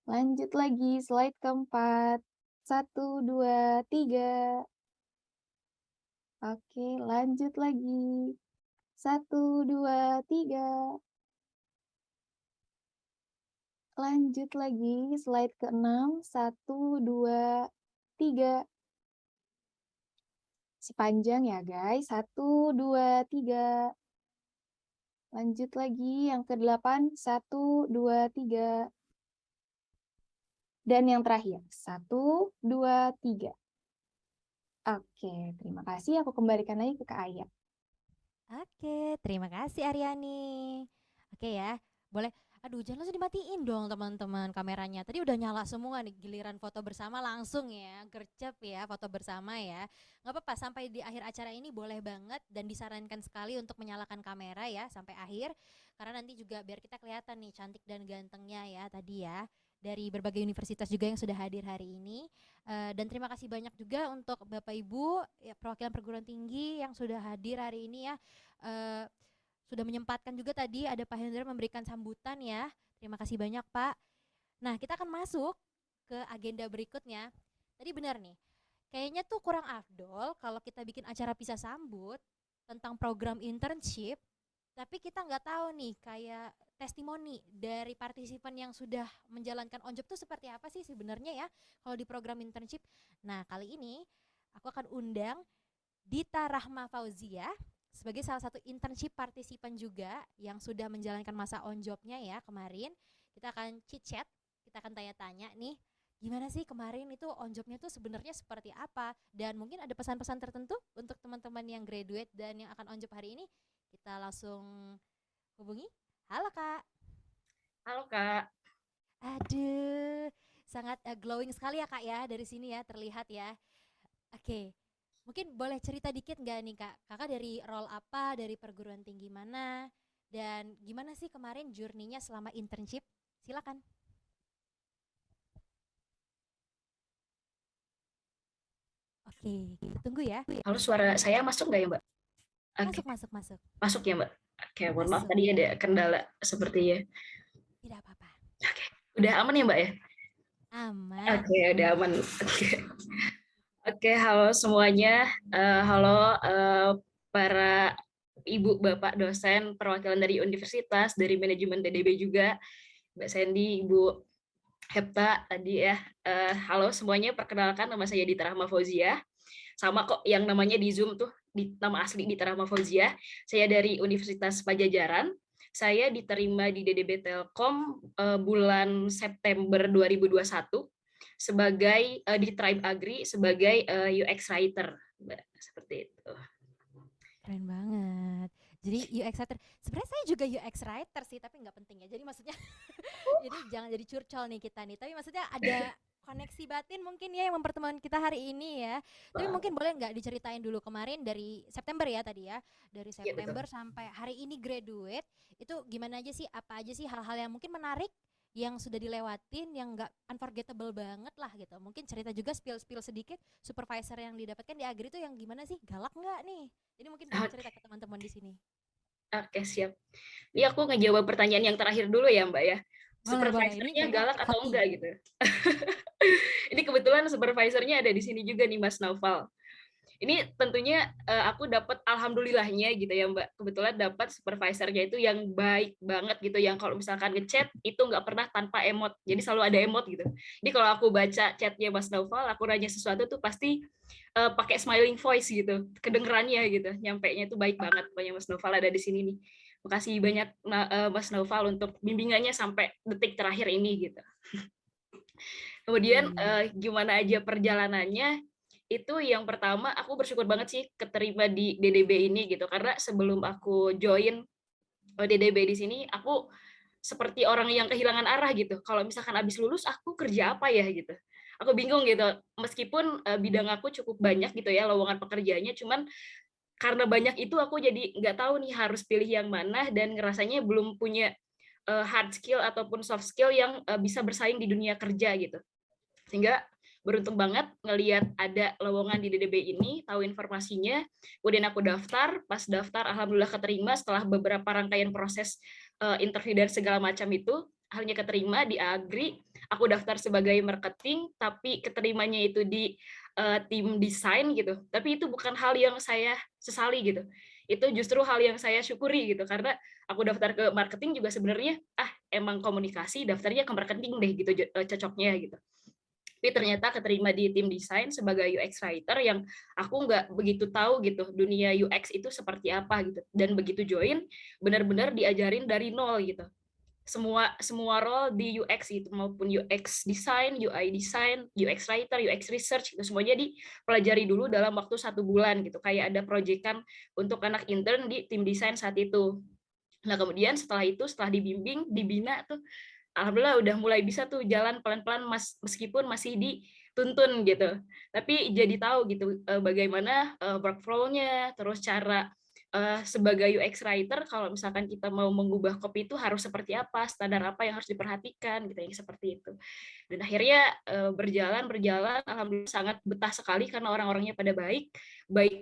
Lanjut lagi, slide keempat. 1, 2, 3. Oke, lanjut lagi. 1, 2, 3. Lanjut lagi, slide ke-6. 1, 2, 3. Sepanjang ya guys. 1, 2, 3. Lanjut lagi, yang ke-8. 1, 2, 3. Dan yang terakhir, 1, 2, 3. Oke, terima kasih. Aku kembalikan lagi ke Kak Aya. Oke, terima kasih Aryani. Oke ya, boleh Aduh, jangan langsung dimatiin dong teman-teman kameranya. Tadi udah nyala semua nih, giliran foto bersama langsung ya, gercep ya foto bersama ya. Nggak apa-apa, sampai di akhir acara ini boleh banget dan disarankan sekali untuk menyalakan kamera ya sampai akhir. Karena nanti juga biar kita kelihatan nih cantik dan gantengnya ya tadi ya. Dari berbagai universitas juga yang sudah hadir hari ini. Dan terima kasih banyak juga untuk Bapak Ibu ya, perwakilan perguruan tinggi yang sudah hadir hari ini ya. Eh, sudah menyempatkan juga tadi ada Pak Hendra memberikan sambutan ya. Terima kasih banyak Pak. Nah kita akan masuk ke agenda berikutnya. Tadi benar nih, kayaknya tuh kurang afdol kalau kita bikin acara pisah sambut tentang program internship, tapi kita nggak tahu nih kayak testimoni dari partisipan yang sudah menjalankan on-job tuh seperti apa sih sebenarnya ya kalau di program internship. Nah kali ini aku akan undang Dita Rahma Fauzia sebagai salah satu internship partisipan juga yang sudah menjalankan masa on job-nya ya kemarin. Kita akan chit-chat, kita akan tanya-tanya nih, gimana sih kemarin itu on job-nya tuh sebenarnya seperti apa, dan mungkin ada pesan-pesan tertentu untuk teman-teman yang graduate dan yang akan on job hari ini. Kita langsung hubungi. Halo Kak. Halo Kak. Aduh, sangat glowing sekali ya Kak ya dari sini ya, terlihat ya. Oke. Mungkin boleh cerita dikit nggak nih Kak? Kakak dari role apa, dari perguruan tinggi mana, dan gimana sih kemarin journey-nya selama internship? Silakan. Oke, kita tunggu ya. Halo, suara saya masuk nggak ya Mbak? Oke. Masuk. Masuk ya Mbak? Oke, mohon maaf Masuk. tadi ada kendala sepertinya. Tidak apa-apa. Oke, udah aman ya Mbak ya? Aman. Oke, udah aman. Oke, halo semuanya. Halo para Ibu, Bapak, dosen, perwakilan dari universitas, dari manajemen TDB juga, Mbak Sandy, Ibu Hepta tadi ya. Halo semuanya, perkenalkan nama saya Dita Rahma Fauzia. Sama kok yang namanya di Zoom tuh, nama asli Dita Rahma Fauzia. Saya dari Universitas Pajajaran. Saya diterima di DDB Telkom bulan September 2021 sebagai di Tribe Agri sebagai UX writer, seperti itu. Keren banget. Jadi UX writer, sebenarnya saya juga UX writer sih, tapi nggak penting ya. Jadi maksudnya, jadi jangan jadi curcol nih kita nih. Tapi maksudnya ada koneksi batin mungkin ya yang mempertemukan kita hari ini ya. Tapi mungkin boleh nggak diceritain dulu kemarin dari September ya tadi ya, dari September sampai hari ini graduate, itu gimana aja sih? Apa aja sih hal-hal yang mungkin menarik yang sudah dilewatin, yang nggak unforgettable banget lah gitu. Mungkin cerita juga spill sedikit, supervisor yang didapatkan di Agri itu yang gimana sih? Galak nggak nih? Jadi mungkin boleh cerita ke teman-teman di sini. Oke, siap. Ini aku ngejawab pertanyaan yang terakhir dulu ya Mbak ya. Supervisornya galak atau enggak gitu. Ini kebetulan supervisornya ada di sini juga nih Mas Naufal. Ini tentunya aku dapat alhamdulillahnya gitu ya Mbak. Kebetulan dapat supervisornya itu yang baik banget gitu, yang kalau misalkan ngechat itu nggak pernah tanpa emot. Jadi selalu ada emot gitu. Jadi kalau aku baca chatnya Mas Naufal, aku nanya sesuatu tuh pasti pakai smiling voice gitu. Kedengerannya gitu. Nyampainya itu baik banget. Pokoknya Mas Naufal ada di sini nih. Makasih banyak Mas Naufal untuk bimbingannya sampai detik terakhir ini gitu. Kemudian gimana aja perjalanannya? Itu yang pertama, aku bersyukur banget sih keterima di DDB ini gitu, karena sebelum aku join DDB di sini aku seperti orang yang kehilangan arah gitu. Kalau misalkan habis lulus aku kerja apa ya gitu, aku bingung gitu. Meskipun bidang aku cukup banyak gitu ya lowongan pekerjaannya, cuman karena banyak itu aku jadi nggak tahu nih harus pilih yang mana, dan ngerasanya belum punya hard skill ataupun soft skill yang bisa bersaing di dunia kerja gitu. Sehingga beruntung banget ngelihat ada lowongan di DDB ini, tahu informasinya, kemudian aku daftar, pas daftar alhamdulillah keterima setelah beberapa rangkaian proses interview dan segala macam itu, akhirnya keterima di Agri. Aku daftar sebagai marketing, tapi keterimanya itu di tim desain gitu. Tapi itu bukan hal yang saya sesali gitu. Itu justru hal yang saya syukuri gitu, karena aku daftar ke marketing juga sebenarnya emang komunikasi, daftarnya ke marketing deh gitu cocoknya gitu. Tapi ternyata keterima di tim desain sebagai UX writer yang aku nggak begitu tahu gitu dunia UX itu seperti apa gitu, dan begitu join benar-benar diajarin dari nol gitu, semua role di UX itu, maupun UX design, UI design, UX writer, UX research itu semuanya dipelajari dulu dalam waktu 1 bulan gitu, kayak ada proyekan untuk anak intern di tim desain saat itu. Nah, kemudian setelah itu, setelah dibimbing, dibina tuh, alhamdulillah udah mulai bisa tuh jalan pelan-pelan meskipun masih dituntun gitu. Tapi jadi tahu gitu bagaimana workflow-nya, terus cara sebagai UX writer kalau misalkan kita mau mengubah copy itu harus seperti apa, standar apa yang harus diperhatikan gitu, yang seperti itu. Dan akhirnya berjalan, alhamdulillah sangat betah sekali karena orang-orangnya pada baik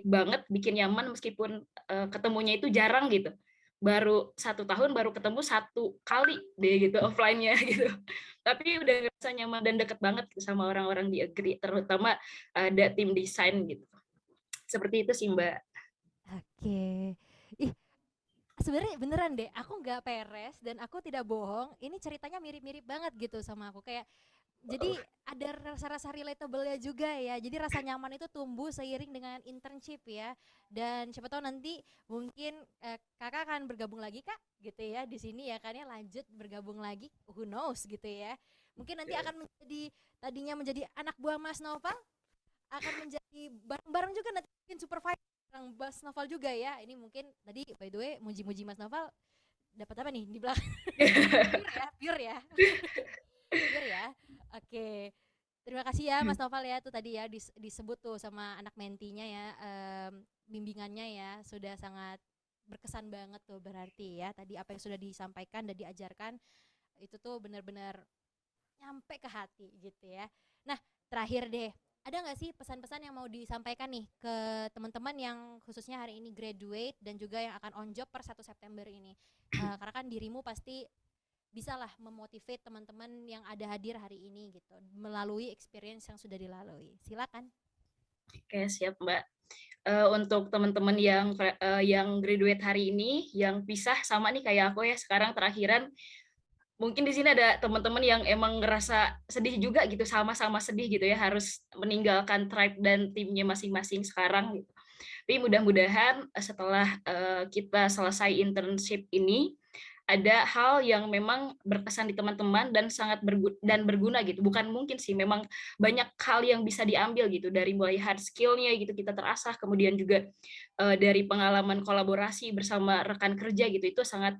banget, bikin nyaman meskipun ketemunya itu jarang gitu. Baru 1 tahun baru ketemu 1 kali deh gitu offline-nya gitu. Tapi udah ngerasa nyaman dan deket banget sama orang-orang di Agree, terutama ada tim desain gitu. Seperti itu sih Mbak. Oke. Ih, sebenarnya beneran deh, aku nggak peres dan aku tidak bohong. Ini ceritanya mirip-mirip banget gitu sama aku. Kayak jadi ada rasa-rasa relatable-nya juga ya. Jadi rasa nyaman itu tumbuh seiring dengan internship ya. Dan siapa tahu nanti mungkin kakak akan bergabung lagi kak, gitu ya di sini ya kan ya, lanjut bergabung lagi. Who knows gitu ya. Mungkin nanti akan menjadi tadinya menjadi anak buah Mas Noval, akan menjadi bareng-bareng juga nanti mungkin supervisor Mas Noval juga ya. Ini mungkin tadi by the way muji-muji Mas Noval dapat apa nih di belakang? Pure ya. Pure ya. Oke. Terima kasih ya Mas Noval ya, tuh tadi ya disebut tuh sama anak mentinya ya, bimbingannya ya sudah sangat berkesan banget tuh berarti ya. Tadi apa yang sudah disampaikan dan diajarkan itu tuh benar-benar nyampe ke hati gitu ya. Nah, terakhir deh, ada nggak sih pesan-pesan yang mau disampaikan nih ke teman-teman yang khususnya hari ini graduate dan juga yang akan on job per 1 September ini? Karena kan dirimu pasti bisalah memotivate teman-teman yang ada hadir hari ini gitu melalui experience yang sudah dilalui. Silakan. Oke, siap Mbak. Untuk teman-teman yang graduate hari ini, yang pisah sama nih kayak aku ya, sekarang terakhiran, mungkin di sini ada teman-teman yang emang ngerasa sedih juga gitu, sama-sama sedih gitu ya, harus meninggalkan tribe dan timnya masing-masing sekarang gitu. Tapi mudah-mudahan setelah kita selesai internship ini, ada hal yang memang berkesan di teman-teman dan sangat berguna gitu. Bukan mungkin sih, memang banyak hal yang bisa diambil gitu, dari mulai hard skill-nya gitu kita terasah, kemudian juga dari pengalaman kolaborasi bersama rekan kerja gitu, itu sangat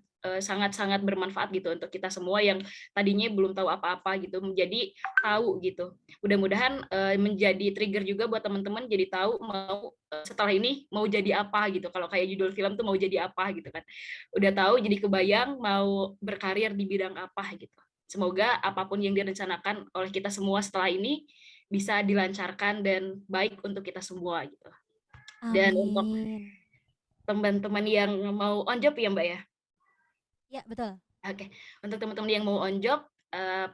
bermanfaat gitu untuk kita semua yang tadinya belum tahu apa-apa gitu, menjadi tahu gitu. Mudah-mudahan menjadi trigger juga buat teman-teman jadi tahu mau setelah ini mau jadi apa gitu. Kalau kayak judul film tuh mau jadi apa gitu kan. Udah tahu jadi kebayang mau berkarir di bidang apa gitu. Semoga apapun yang direncanakan oleh kita semua setelah ini bisa dilancarkan dan baik untuk kita semua gitu. Dan untuk teman-teman yang mau on job ya Mbak ya? Ya, betul. Oke, untuk teman-teman yang mau on job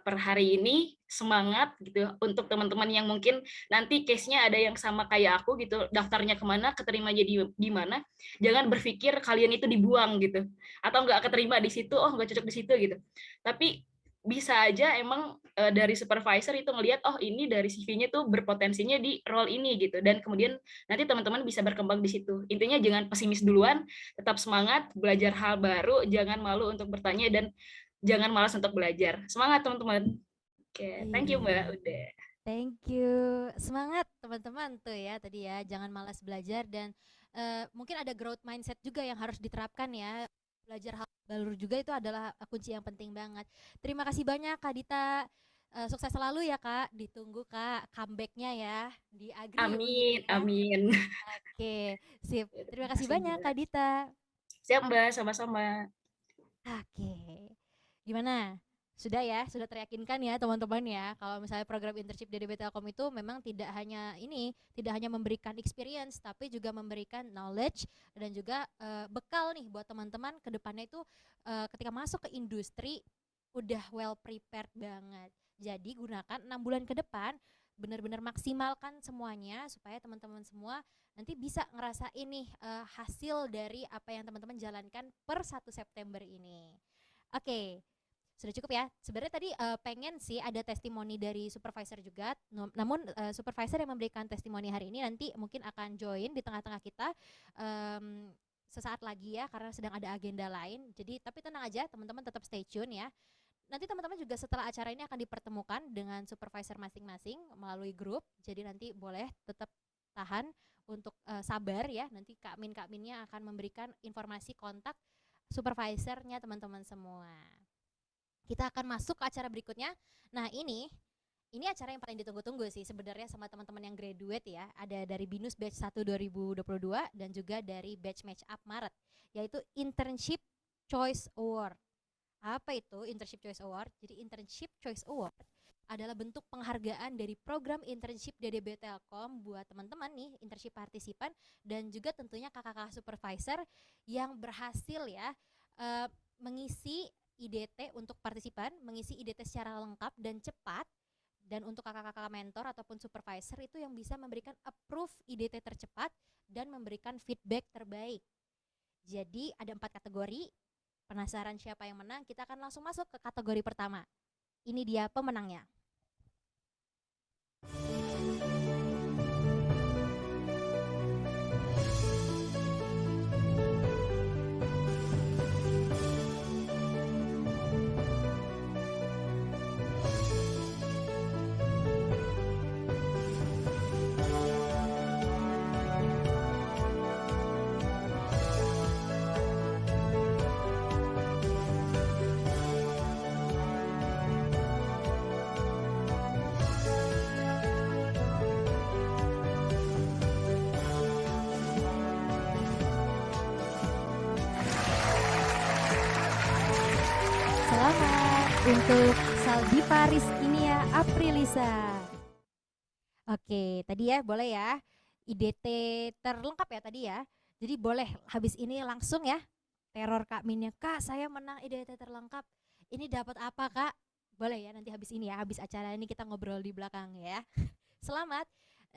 per hari ini semangat gitu. Untuk teman-teman yang mungkin nanti case-nya ada yang sama kayak aku gitu, daftarnya kemana, keterima jadi di mana, jangan berpikir kalian itu dibuang gitu, atau nggak keterima di situ, oh nggak cocok di situ gitu. Tapi bisa aja emang dari supervisor itu ngelihat, oh ini dari CV-nya tuh berpotensinya di role ini gitu, dan kemudian nanti teman-teman bisa berkembang di situ. Intinya jangan pesimis duluan, tetap semangat, belajar hal baru, jangan malu untuk bertanya, dan jangan malas untuk belajar. Semangat teman-teman. Oke, thank you Mbak. Udah. Thank you. Semangat teman-teman tuh ya tadi ya, jangan malas belajar dan mungkin ada growth mindset juga yang harus diterapkan ya. Belajar hal baru juga itu adalah kunci yang penting banget. Terima kasih banyak Kak Dita. Sukses selalu ya Kak. Ditunggu Kak comeback-nya ya di Agri. Amin, ya. amin. Oke, sip. Terima kasih banyak Kak Dita. Siap Mbak, sama-sama. Oke. Gimana? Sudah ya, sudah teryakinkan ya teman-teman ya, kalau misalnya program internship DDB Telkom itu memang tidak hanya memberikan experience, tapi juga memberikan knowledge dan juga bekal nih buat teman-teman ke depannya itu ketika masuk ke industri udah well prepared banget. Jadi gunakan 6 bulan ke depan, benar-benar maksimalkan semuanya supaya teman-teman semua nanti bisa ngerasain nih hasil dari apa yang teman-teman jalankan per 1 September ini. Oke. Sudah cukup ya. Sebenarnya tadi pengen sih ada testimoni dari supervisor juga. Namun supervisor yang memberikan testimoni hari ini nanti mungkin akan join di tengah-tengah kita sesaat lagi ya, karena sedang ada agenda lain. Jadi tapi tenang aja teman-teman, tetap stay tune ya. Nanti teman-teman juga setelah acara ini akan dipertemukan dengan supervisor masing-masing melalui grup. Jadi nanti boleh tetap tahan untuk sabar ya. Nanti Kak Minnya akan memberikan informasi kontak supervisornya teman-teman semua. Kita akan masuk ke acara berikutnya. Nah, ini acara yang paling ditunggu-tunggu sih sebenarnya sama teman-teman yang graduate ya. Ada dari BINUS batch 1 2022 dan juga dari batch Match Up Maret, yaitu Internship Choice Award. Apa itu Internship Choice Award? Jadi Internship Choice Award adalah bentuk penghargaan dari program internship DDB Telkom buat teman-teman nih internship partisipan dan juga tentunya kakak-kakak supervisor yang berhasil ya mengisi IDT untuk partisipan, mengisi IDT secara lengkap dan cepat. Dan untuk kakak-kakak mentor ataupun supervisor itu yang bisa memberikan approve IDT tercepat dan memberikan feedback terbaik. Jadi ada 4 kategori. Penasaran siapa yang menang? Kita akan langsung masuk ke kategori pertama. Ini dia pemenangnya. Selamat untuk Saldiva Rizkinia Aprilisa. Oke, tadi ya boleh ya IDT terlengkap ya tadi ya. Jadi boleh habis ini langsung ya teror Kak Minnya. Kak, saya menang IDT terlengkap. Ini dapat apa Kak? Boleh ya nanti habis ini ya, habis acara ini kita ngobrol di belakang ya. Selamat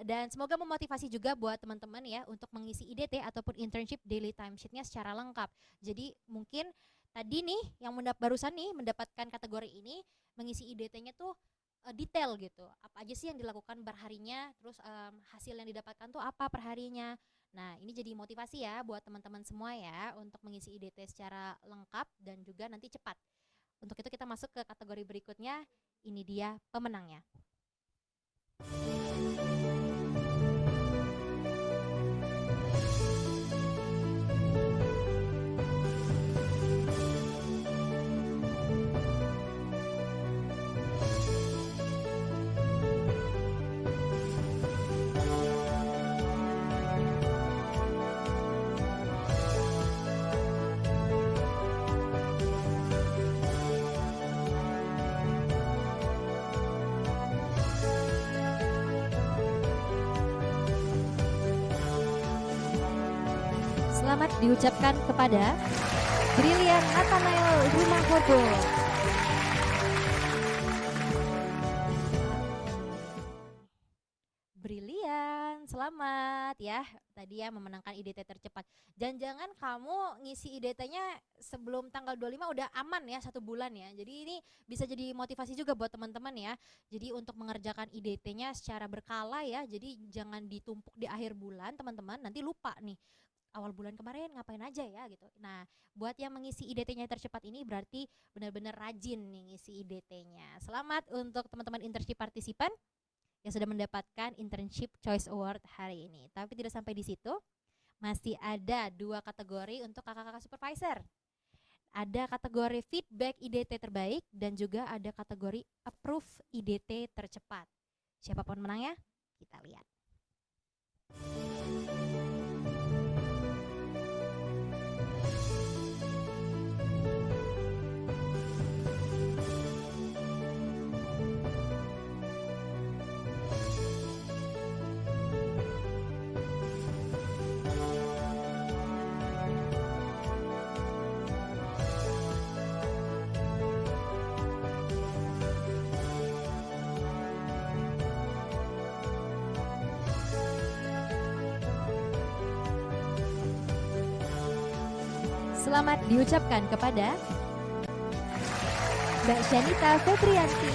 dan semoga memotivasi juga buat teman-teman ya untuk mengisi IDT ataupun internship daily timesheet-nya secara lengkap. Jadi mungkin tadi nih yang barusan nih mendapatkan kategori ini mengisi IDT-nya tuh detail gitu. Apa aja sih yang dilakukan perharinya, terus hasil yang didapatkan tuh apa perharinya. Nah, ini jadi motivasi ya buat teman-teman semua ya untuk mengisi IDT secara lengkap dan juga nanti cepat. Untuk itu kita masuk ke kategori berikutnya. Ini dia pemenangnya. Selamat diucapkan kepada Brilian Nathanael Rumahogo. Brilian, selamat ya. Tadi ya memenangkan IDT tercepat. Dan jangan kamu ngisi IDT-nya sebelum tanggal 25 udah aman ya 1 bulan ya. Jadi ini bisa jadi motivasi juga buat teman-teman ya. Jadi untuk mengerjakan IDT-nya secara berkala ya. Jadi jangan ditumpuk di akhir bulan teman-teman. Nanti lupa nih. Awal bulan kemarin ngapain aja ya gitu. Nah, buat yang mengisi IDT-nya tercepat ini berarti benar-benar rajin nih ngisi IDT-nya. Selamat untuk teman-teman internship partisipan yang sudah mendapatkan Internship Choice Award hari ini. Tapi tidak sampai di situ, masih ada 2 kategori untuk kakak-kakak supervisor. Ada kategori feedback IDT terbaik dan juga ada kategori approve IDT tercepat. Siapapun menangnya, kita lihat. Selamat diucapkan kepada Mbak Syanita Febrianti.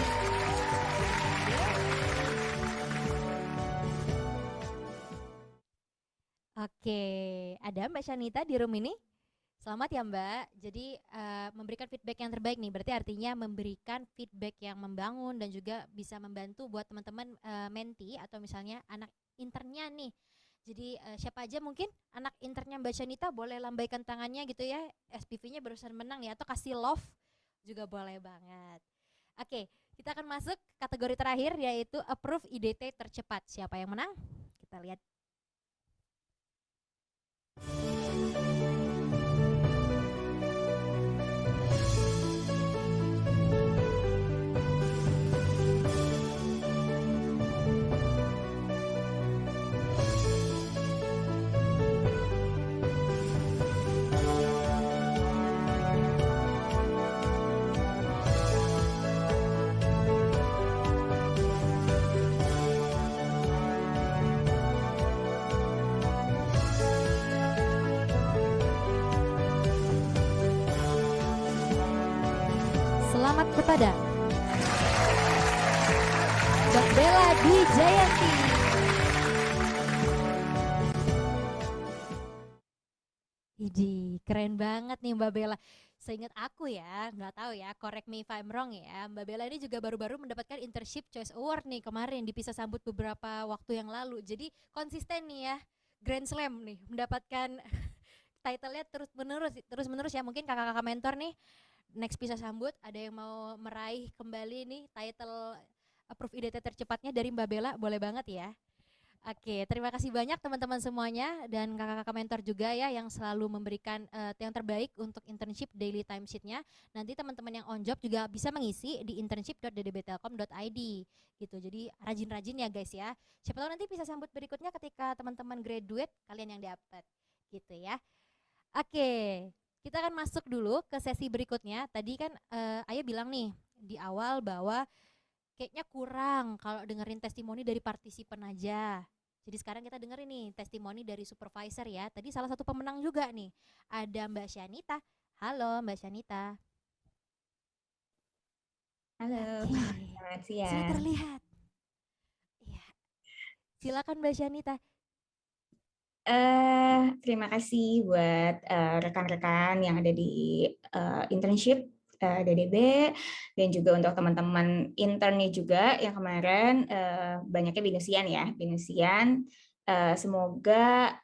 Oke, ada Mbak Syanita di room ini? Selamat ya Mbak, jadi memberikan feedback yang terbaik nih, berarti artinya memberikan feedback yang membangun dan juga bisa membantu buat teman-teman menti atau misalnya anak internnya nih. Jadi siapa aja mungkin anak internnya Mbak Shanita boleh lambaikan tangannya gitu ya. SPV-nya barusan menang nih atau kasih love juga boleh banget. Oke, kita akan masuk kategori terakhir yaitu approve IDT tercepat. Siapa yang menang? Kita lihat. Selamat kepada Mbak Bella Dwijayanti. Idi, keren banget nih Mbak Bella. Seingat aku ya, nggak tahu ya, correct me if I'm wrong ya. Mbak Bella ini juga baru-baru mendapatkan Internship Choice Award nih kemarin di Pisah Sambut beberapa waktu yang lalu. Jadi konsisten nih ya, Grand Slam nih mendapatkan title-nya terus menerus ya. Mungkin kakak-kakak mentor nih next Pisah Sambut ada yang mau meraih kembali nih title approve IDT tercepatnya dari Mbak Bella, boleh banget ya. Oke, terima kasih banyak teman-teman semuanya dan kakak-kakak mentor juga ya yang selalu memberikan yang terbaik untuk internship daily timesheet-nya. Nanti teman-teman yang on job juga bisa mengisi di internship.ddbtelkom.id gitu. Jadi rajin-rajin ya guys ya. Siapa tahu nanti bisa sambut berikutnya ketika teman-teman graduate kalian yang dapat gitu ya. Oke, kita akan masuk dulu ke sesi berikutnya. Tadi kan Ayah bilang nih di awal bahwa kayaknya kurang kalau dengerin testimoni dari partisipan aja. Jadi sekarang kita dengerin nih testimoni dari supervisor ya. Tadi salah satu pemenang juga nih. Ada Mbak Shanita. Halo Mbak Shanita. Halo, Oke, selamat sudah siang. terlihat. Iya. Silakan Mbak Shanita. Terima kasih buat rekan-rekan yang ada di internship DDB dan juga untuk teman-teman internnya juga yang kemarin banyaknya binusian ya, binusian. Semoga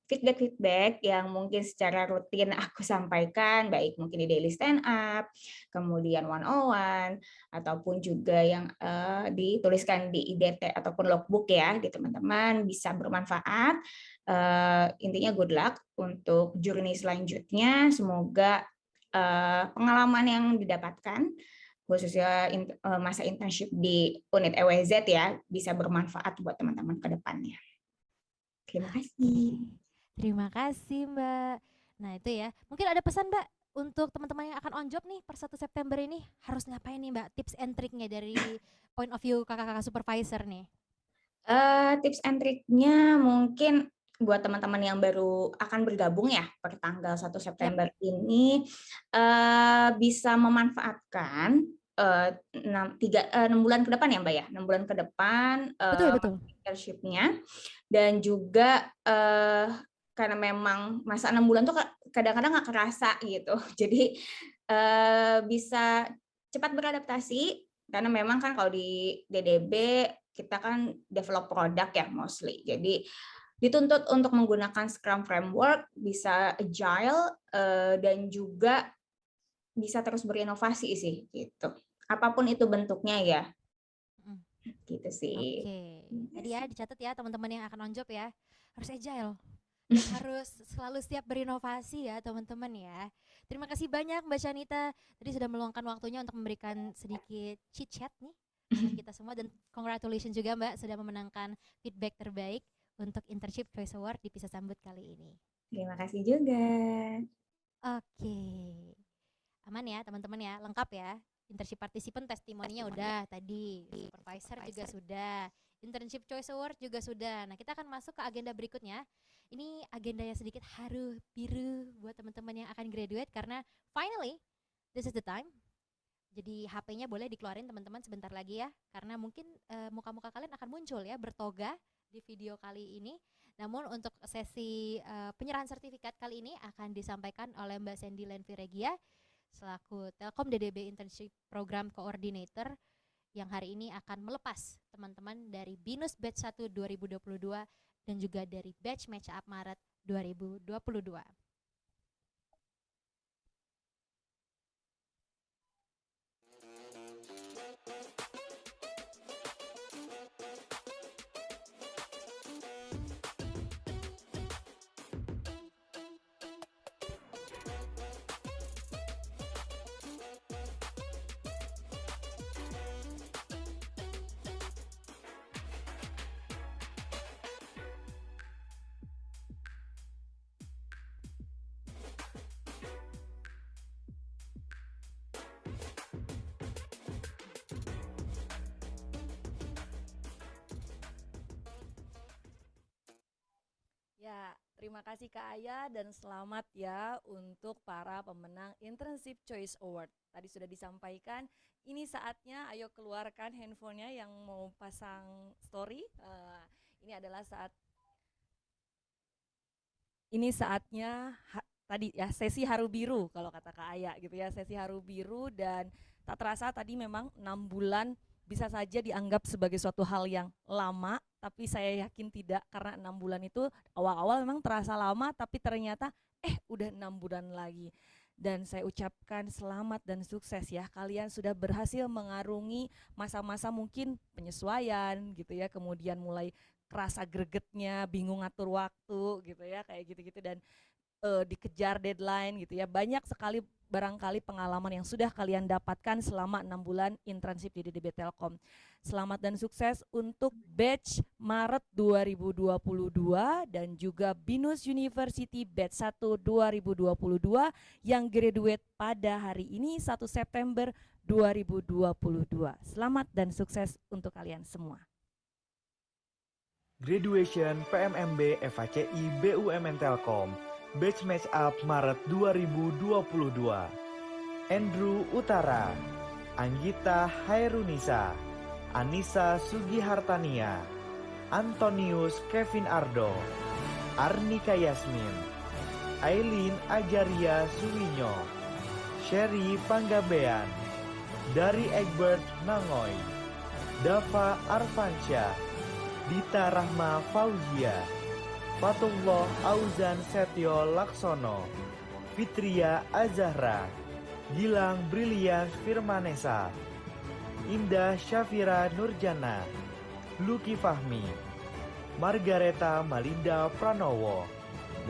feedback-feedback yang mungkin secara rutin aku sampaikan, baik mungkin di daily stand up, kemudian 101, ataupun juga yang dituliskan di IDT ataupun logbook ya, di teman-teman bisa bermanfaat. Intinya good luck untuk journey selanjutnya. Semoga pengalaman yang didapatkan khususnya masa internship di unit EWZ ya bisa bermanfaat buat teman-teman ke depannya. Terima kasih. Terima kasih Mbak. Nah itu ya, mungkin ada pesan Mbak untuk teman-teman yang akan on job nih per 1 September ini harus ngapain nih Mbak? Tips and triknya dari point of view kakak-kakak supervisor nih. Tips and triknya mungkin buat teman-teman yang baru akan bergabung ya per tanggal 1 September ini bisa memanfaatkan 6 bulan ke depan ya Mbak ya, 6 bulan ke depan Betul. internship-nya dan juga karena memang masa 6 bulan tuh kadang-kadang nggak kerasa gitu, jadi bisa cepat beradaptasi karena memang kan kalau di DDB kita kan develop produk ya mostly, jadi dituntut untuk menggunakan Scrum Framework, bisa agile, dan juga bisa terus berinovasi sih, gitu. Apapun itu bentuknya ya, gitu sih. Oke, tadi ya dicatat ya teman-teman yang akan on job ya, harus agile, dan harus selalu siap berinovasi ya teman-teman ya. Terima kasih banyak Mbak Shanita, tadi sudah meluangkan waktunya untuk memberikan sedikit chit-chat nih dengan kita semua dan congratulations juga Mbak sudah memenangkan feedback terbaik untuk Internship Choice Award di Pisah Sambut kali ini. Terima kasih juga. Oke, aman ya teman-teman ya, lengkap ya. Internship participant testimoninya udah tadi, supervisor juga sudah, Internship Choice Award juga sudah. Nah kita akan masuk ke agenda berikutnya. Ini agenda yang sedikit haru biru buat teman-teman yang akan graduate karena finally this is the time. Jadi HP-nya boleh dikeluarin teman-teman sebentar lagi ya, karena mungkin muka-muka kalian akan muncul ya bertoga di video kali ini. Namun untuk sesi penyerahan sertifikat kali ini akan disampaikan oleh Mbak Sandy Lenviregia selaku Telkom DDB Internship Program Coordinator yang hari ini akan melepas teman-teman dari BINUS Batch 1 2022 dan juga dari batch Match Up Maret 2022. Ya, terima kasih Kak Aya dan selamat ya untuk para pemenang Internship Choice Award. Tadi sudah disampaikan, ini saatnya ayo keluarkan handphonenya yang mau pasang story. Ini adalah saatnya tadi ya sesi haru biru kalau kata Kak Aya gitu ya, sesi haru biru. Dan tak terasa tadi memang 6 bulan bisa saja dianggap sebagai suatu hal yang lama, tapi saya yakin tidak, karena 6 bulan itu awal-awal memang terasa lama, tapi ternyata udah 6 bulan lagi. Dan saya ucapkan selamat dan sukses ya, kalian sudah berhasil mengarungi masa-masa mungkin penyesuaian gitu ya, kemudian mulai kerasa gregetnya, bingung ngatur waktu gitu ya, kayak gitu-gitu, dan dikejar deadline gitu ya. Banyak sekali barangkali pengalaman yang sudah kalian dapatkan selama 6 bulan internship di DDB Telkom. Selamat dan sukses untuk batch Maret 2022 dan juga BINUS University batch 1 2022 yang graduate pada hari ini 1 September 2022. Selamat dan sukses untuk kalian semua. Graduation PMMB FHCI BUMN Telkom Batch Match Up Maret 2022. Andrew Utara, Anggita Hairunisa, Anissa Sugihartania, Antonius Kevin Ardo, Arnika Yasmin, Aileen Ajaria Suwinyo, Sherry Panggabean, dari Egbert Nangoy, Dava Arfansyah, Dita Rahma Fauzia, Fatullah Auzan Setio Laksono, Fitria Azahra, Gilang Brilian Firmanesa, Indah Syafira Nurjana, Luki Fahmi, Margareta Malinda Pranowo,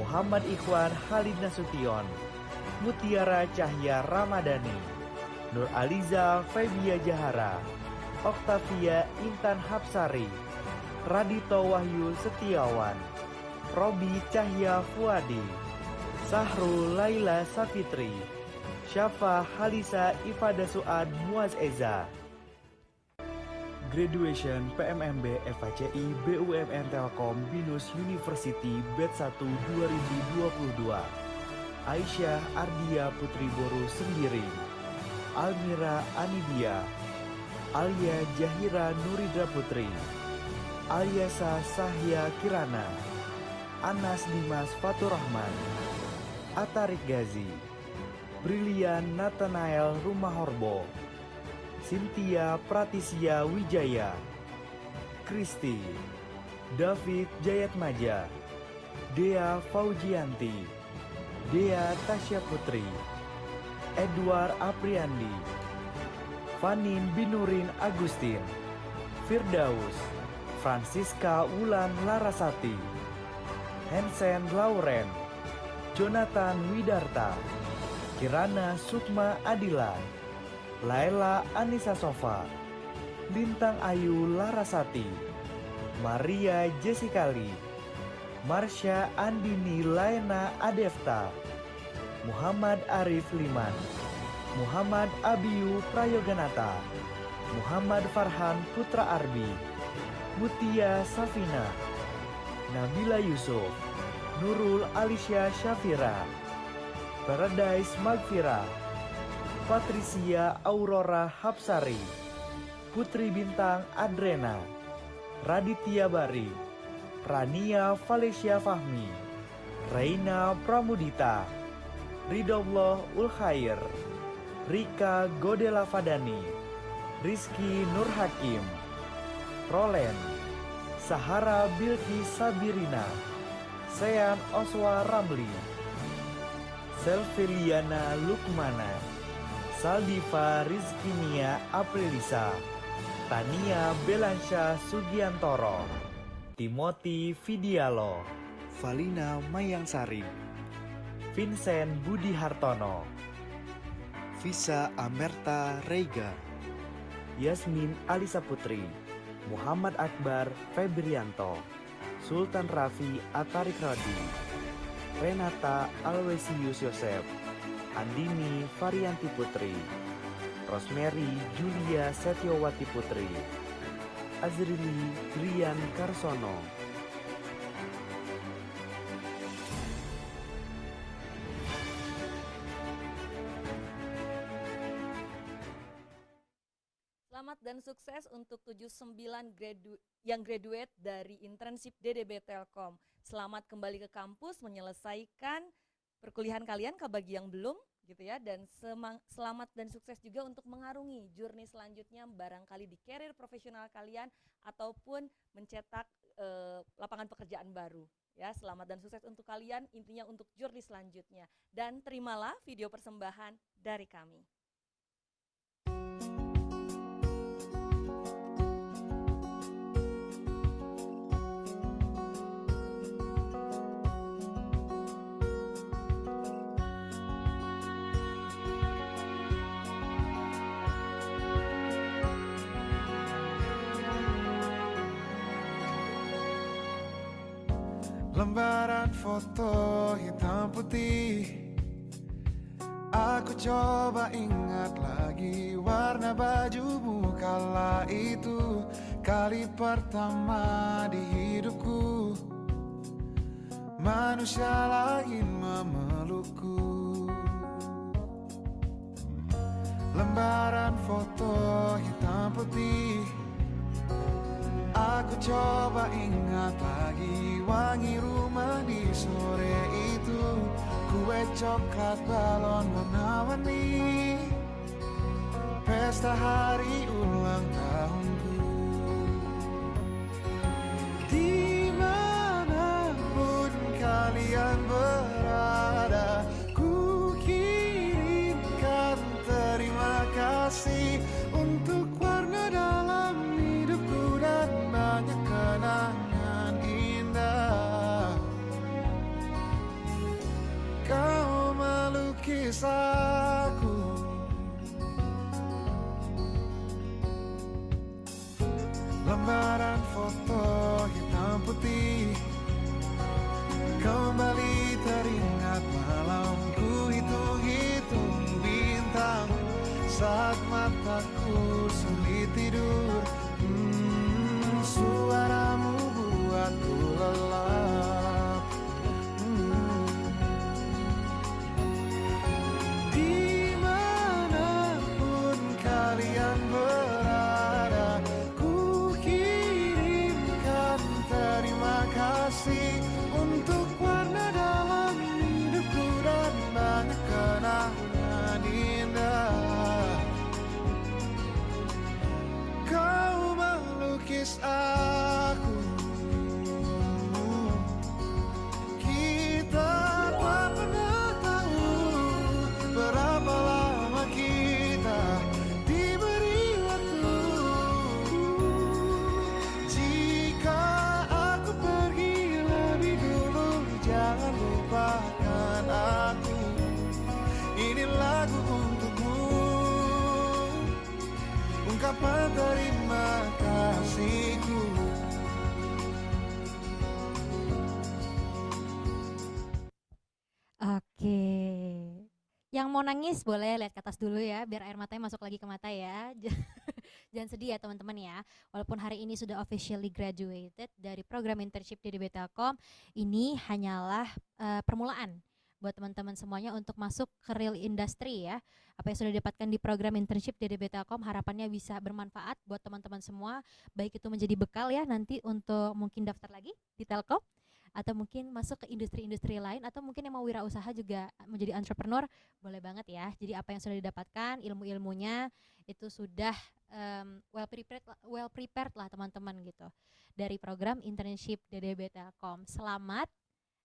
Muhammad Ikhwan Halid Nasution, Mutiara Cahya Ramadhani, Nur Aliza Febia Jahara, Oktavia Intan Hapsari, Radito Wahyu Setiawan, Robi Cahya Fuadi, Sahrul Laila Safitri, Syafa Halisa Ifada Suad Muaz Eza. Graduation PMMB FHCI BUMN Telkom BINUS University Batch 1 2022. Aisyah Ardia Putri Boru Sembiring, Almira Anidia, Alia Jahira Nuridra Putri, Alyasa Sahya Kirana, Anas Dimas Faturrahman, Atarik Gazi, Brilian Nathanael Rumahorbo, Cynthia Pratisia Wijaya, Kristi, David Jayatmaja, Dea Faujianti, Dea Tasya Putri, Edward Apriandi, Fanin Binurin Agustin, Firdaus, Francisca Wulan Larasati, Hansen Lauren, Jonathan Widarta, Kirana Sukma Adila, Laila Anissa Sofa, Lintang Ayu Larasati, Maria Jessica Lee, Marsha Andini Laena Adefta, Muhammad Arif Liman, Muhammad Abiyu Prayoganata, Muhammad Farhan Putra Arbi, Mutia Safina, Nabila Yusuf, Nurul Alicia Syafira, Paradise Magfira, Patricia Aurora Hapsari, Putri Bintang Adrena, Raditya Bari, Rania Valesia Fahmi, Reina Pramudita, Ridollah Ulkhair, Rika Godela Fadani, Rizky Nur Hakim, Roland, Sahara Bilki Sabirina, Sean Oswa Ramli, Selveliana Lukmana, Saldiva Rizkinia Aprilisa, Tania Belansha Sugiantoro, Timothy Vidialo, Valina Mayangsari, Vincent Budi Hartono, Visa Amerta Reiga, Yasmin Alisa Putri, Muhammad Akbar Febrianto, Sultan Rafi Atarik Radi, Renata Alwesius Yosef, Andini Varianti Putri, Rosemary Julia Setiawati Putri, Azrili Rian Karsono. Selamat dan sukses untuk 79 yang graduate dari internship DDB Telkom. Selamat kembali ke kampus menyelesaikan perkuliahan kalian bagi yang belum gitu ya, dan selamat dan sukses juga untuk mengarungi journey selanjutnya barangkali di karir profesional kalian ataupun mencetak lapangan pekerjaan baru. Ya, selamat dan sukses untuk kalian, intinya untuk journey selanjutnya, dan terimalah video persembahan dari kami. Lembaran foto hitam putih, aku coba ingat lagi warna bajumu kala itu. Kali pertama di hidupku manusia lain memelukku. Lembaran foto hitam putih, aku coba ingat lagi wangi rumah di sore itu. Kue coklat, balon warna-warni, pesta hari ulang tahunku. Dimanapun kalian berada, ku kirimkan terima kasih untuk warna dalam hidupku dan banyak kenangan indah. Kau melukis aku, lembaran foto hitam putih, kembali teringat malamku hitung-hitung bintang saat mataku sulit tidur. Suaramu buatku lelap. Dimanapun kalian berada, ku kirimkan terima kasih untuk warna dalam hidupku dan banyak kenangan indah. Kau melukis aku, kita tak pernah tahu berapa lama kita diberi waktu. Jika aku pergi lebih dulu, jangan lupakan aku. Ini lagu untukmu, ungkapan terima kasihku. Oke. Yang mau nangis boleh lihat ke atas dulu ya, biar air matanya masuk lagi ke mata ya. Jangan sedih ya teman-teman ya. Walaupun hari ini sudah officially graduated dari program internship DDB Telkom, ini hanyalah permulaan buat teman-teman semuanya untuk masuk ke real industry ya. Apa yang sudah didapatkan di program internship DDB Telkom harapannya bisa bermanfaat buat teman-teman semua, baik itu menjadi bekal ya nanti untuk mungkin daftar lagi di Telkom, atau mungkin masuk ke industri-industri lain, atau mungkin yang mau wirausaha juga menjadi entrepreneur, boleh banget ya. Jadi apa yang sudah didapatkan, ilmu-ilmunya itu sudah well prepared lah teman-teman gitu dari program internship DDB Telkom. Selamat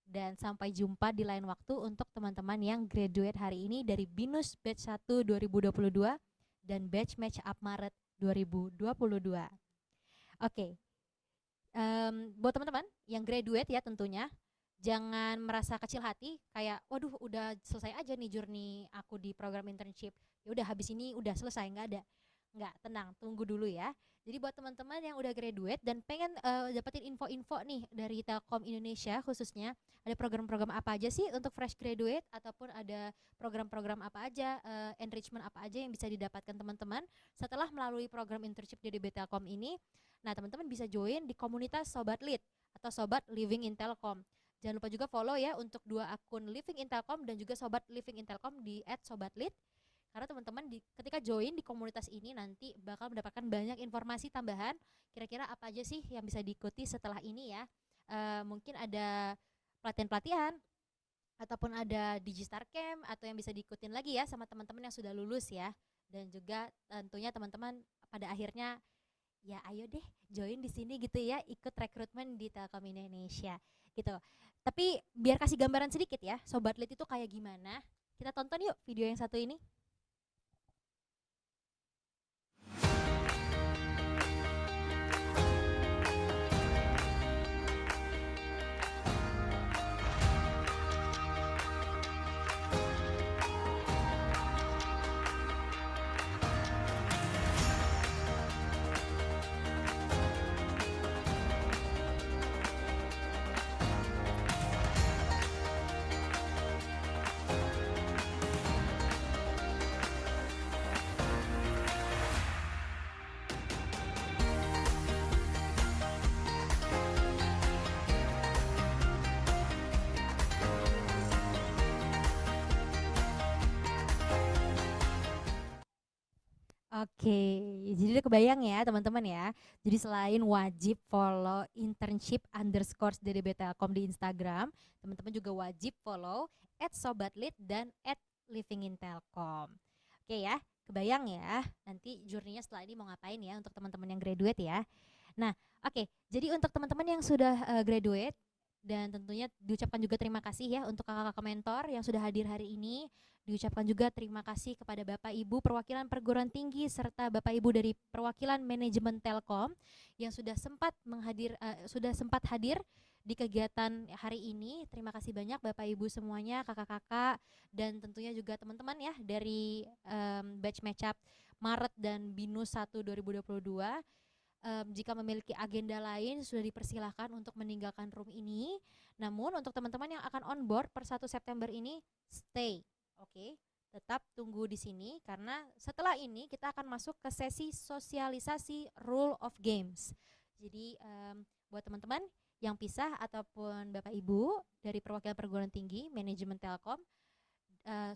dan sampai jumpa di lain waktu untuk teman-teman yang graduate hari ini dari BINUS batch 1 2022 dan batch match up Maret 2022. Oke. Buat teman-teman yang graduate ya tentunya jangan merasa kecil hati kayak waduh udah selesai aja nih journey aku di program internship. Ya udah habis ini udah selesai, nggak, tenang, tunggu dulu ya. Jadi buat teman-teman yang udah graduate dan pengen dapetin info-info nih dari Telkom Indonesia khususnya, ada program-program apa aja sih untuk fresh graduate ataupun ada program-program apa aja, enrichment apa aja yang bisa didapatkan teman-teman setelah melalui program internship DDB Telkom ini. Nah, teman-teman bisa join di komunitas Sobat Lead atau Sobat Living in Telkom. Jangan lupa juga follow ya untuk 2 akun Living in Telkom dan juga Sobat Living in Telkom di @sobatlead. Karena teman-teman ketika join di komunitas ini nanti bakal mendapatkan banyak informasi tambahan. Kira-kira apa aja sih yang bisa diikuti setelah ini ya? Mungkin ada pelatihan-pelatihan ataupun ada Digistar Camp atau yang bisa diikutin lagi ya sama teman-teman yang sudah lulus ya. Dan juga tentunya teman-teman pada akhirnya ya ayo deh join di sini gitu ya, ikut rekrutmen di Telkom Indonesia gitu. Tapi biar kasih gambaran sedikit ya, Sobat Lead itu kayak gimana? Kita tonton yuk video yang satu ini. Oke, jadi udah kebayang ya teman-teman ya. Jadi selain wajib follow internship_DDB Telkom di Instagram, teman-teman juga wajib follow @sobatlead dan @livingintelkom. Oke ya, kebayang ya nanti journey-nya setelah ini mau ngapain ya untuk teman-teman yang graduate ya. Nah, oke, jadi untuk teman-teman yang sudah graduate dan tentunya diucapkan juga terima kasih ya untuk kakak-kakak mentor yang sudah hadir hari ini. Diucapkan juga terima kasih kepada Bapak Ibu perwakilan perguruan tinggi serta Bapak Ibu dari perwakilan manajemen Telkom yang sudah sempat hadir di kegiatan hari ini. Terima kasih banyak Bapak Ibu semuanya, kakak-kakak dan tentunya juga teman-teman ya dari batch matchup Maret dan BINUS 1 2022. Jika memiliki agenda lain sudah dipersilahkan untuk meninggalkan room ini. Namun untuk teman-teman yang akan on board per 1 September ini stay. Oke, tetap tunggu di sini karena setelah ini kita akan masuk ke sesi sosialisasi rule of games. Jadi buat teman-teman yang pisah ataupun Bapak Ibu dari perwakilan perguruan tinggi manajemen Telkom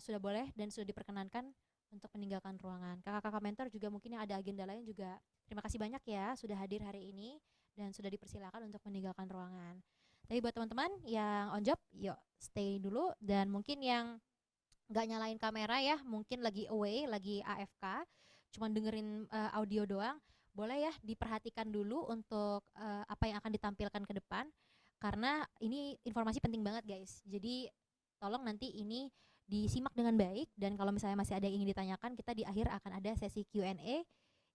sudah boleh dan sudah diperkenankan untuk meninggalkan ruangan. Kakak-kakak mentor juga mungkin yang ada agenda lain juga terima kasih banyak ya sudah hadir hari ini dan sudah dipersilakan untuk meninggalkan ruangan. Tapi buat teman-teman yang on job, yuk stay dulu dan mungkin yang nggak nyalain kamera ya, mungkin lagi away, lagi AFK, cuman dengerin audio doang, boleh ya diperhatikan dulu untuk apa yang akan ditampilkan ke depan karena ini informasi penting banget guys. Jadi tolong nanti ini disimak dengan baik dan kalau misalnya masih ada yang ingin ditanyakan, kita di akhir akan ada sesi Q&A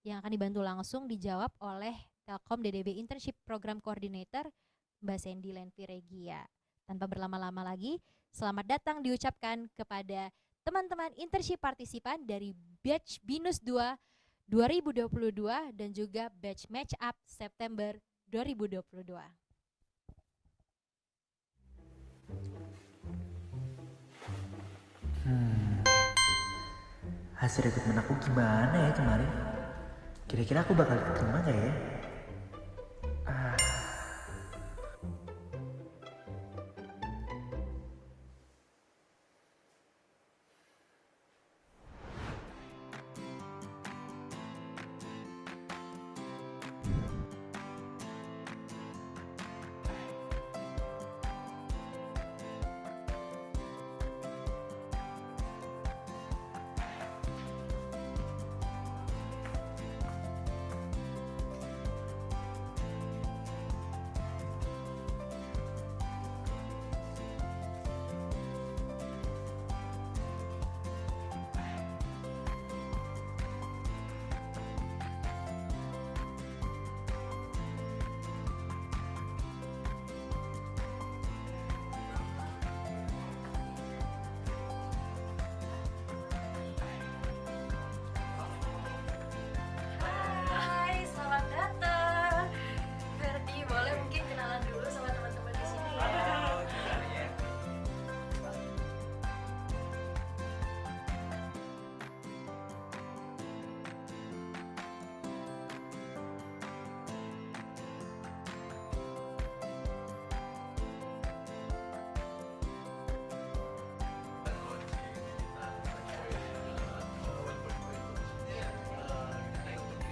yang akan dibantu langsung dijawab oleh Telkom DDB Internship Program Coordinator Mbak Sandy Lenvi Regia. Tanpa berlama-lama lagi, selamat datang diucapkan kepada teman-teman internship partisipan dari batch BINUS 2 2022 dan juga batch match up September 2022. Hasil rekrutmen aku gimana ya kemarin? Kira-kira aku bakal diterima gak ya?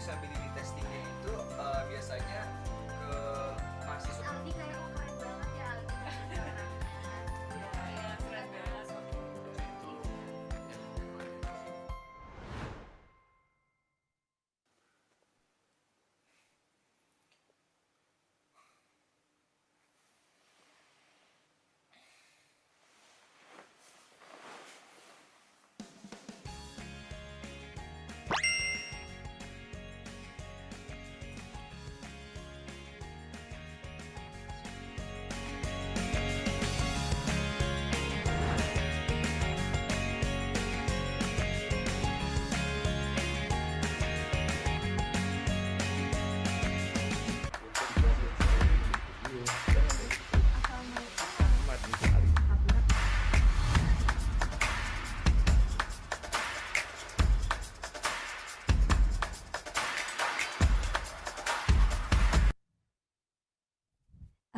usability testingnya itu biasanya ke mahasiswa. Aldi kayak keren banget ya Aldi. Keren banget.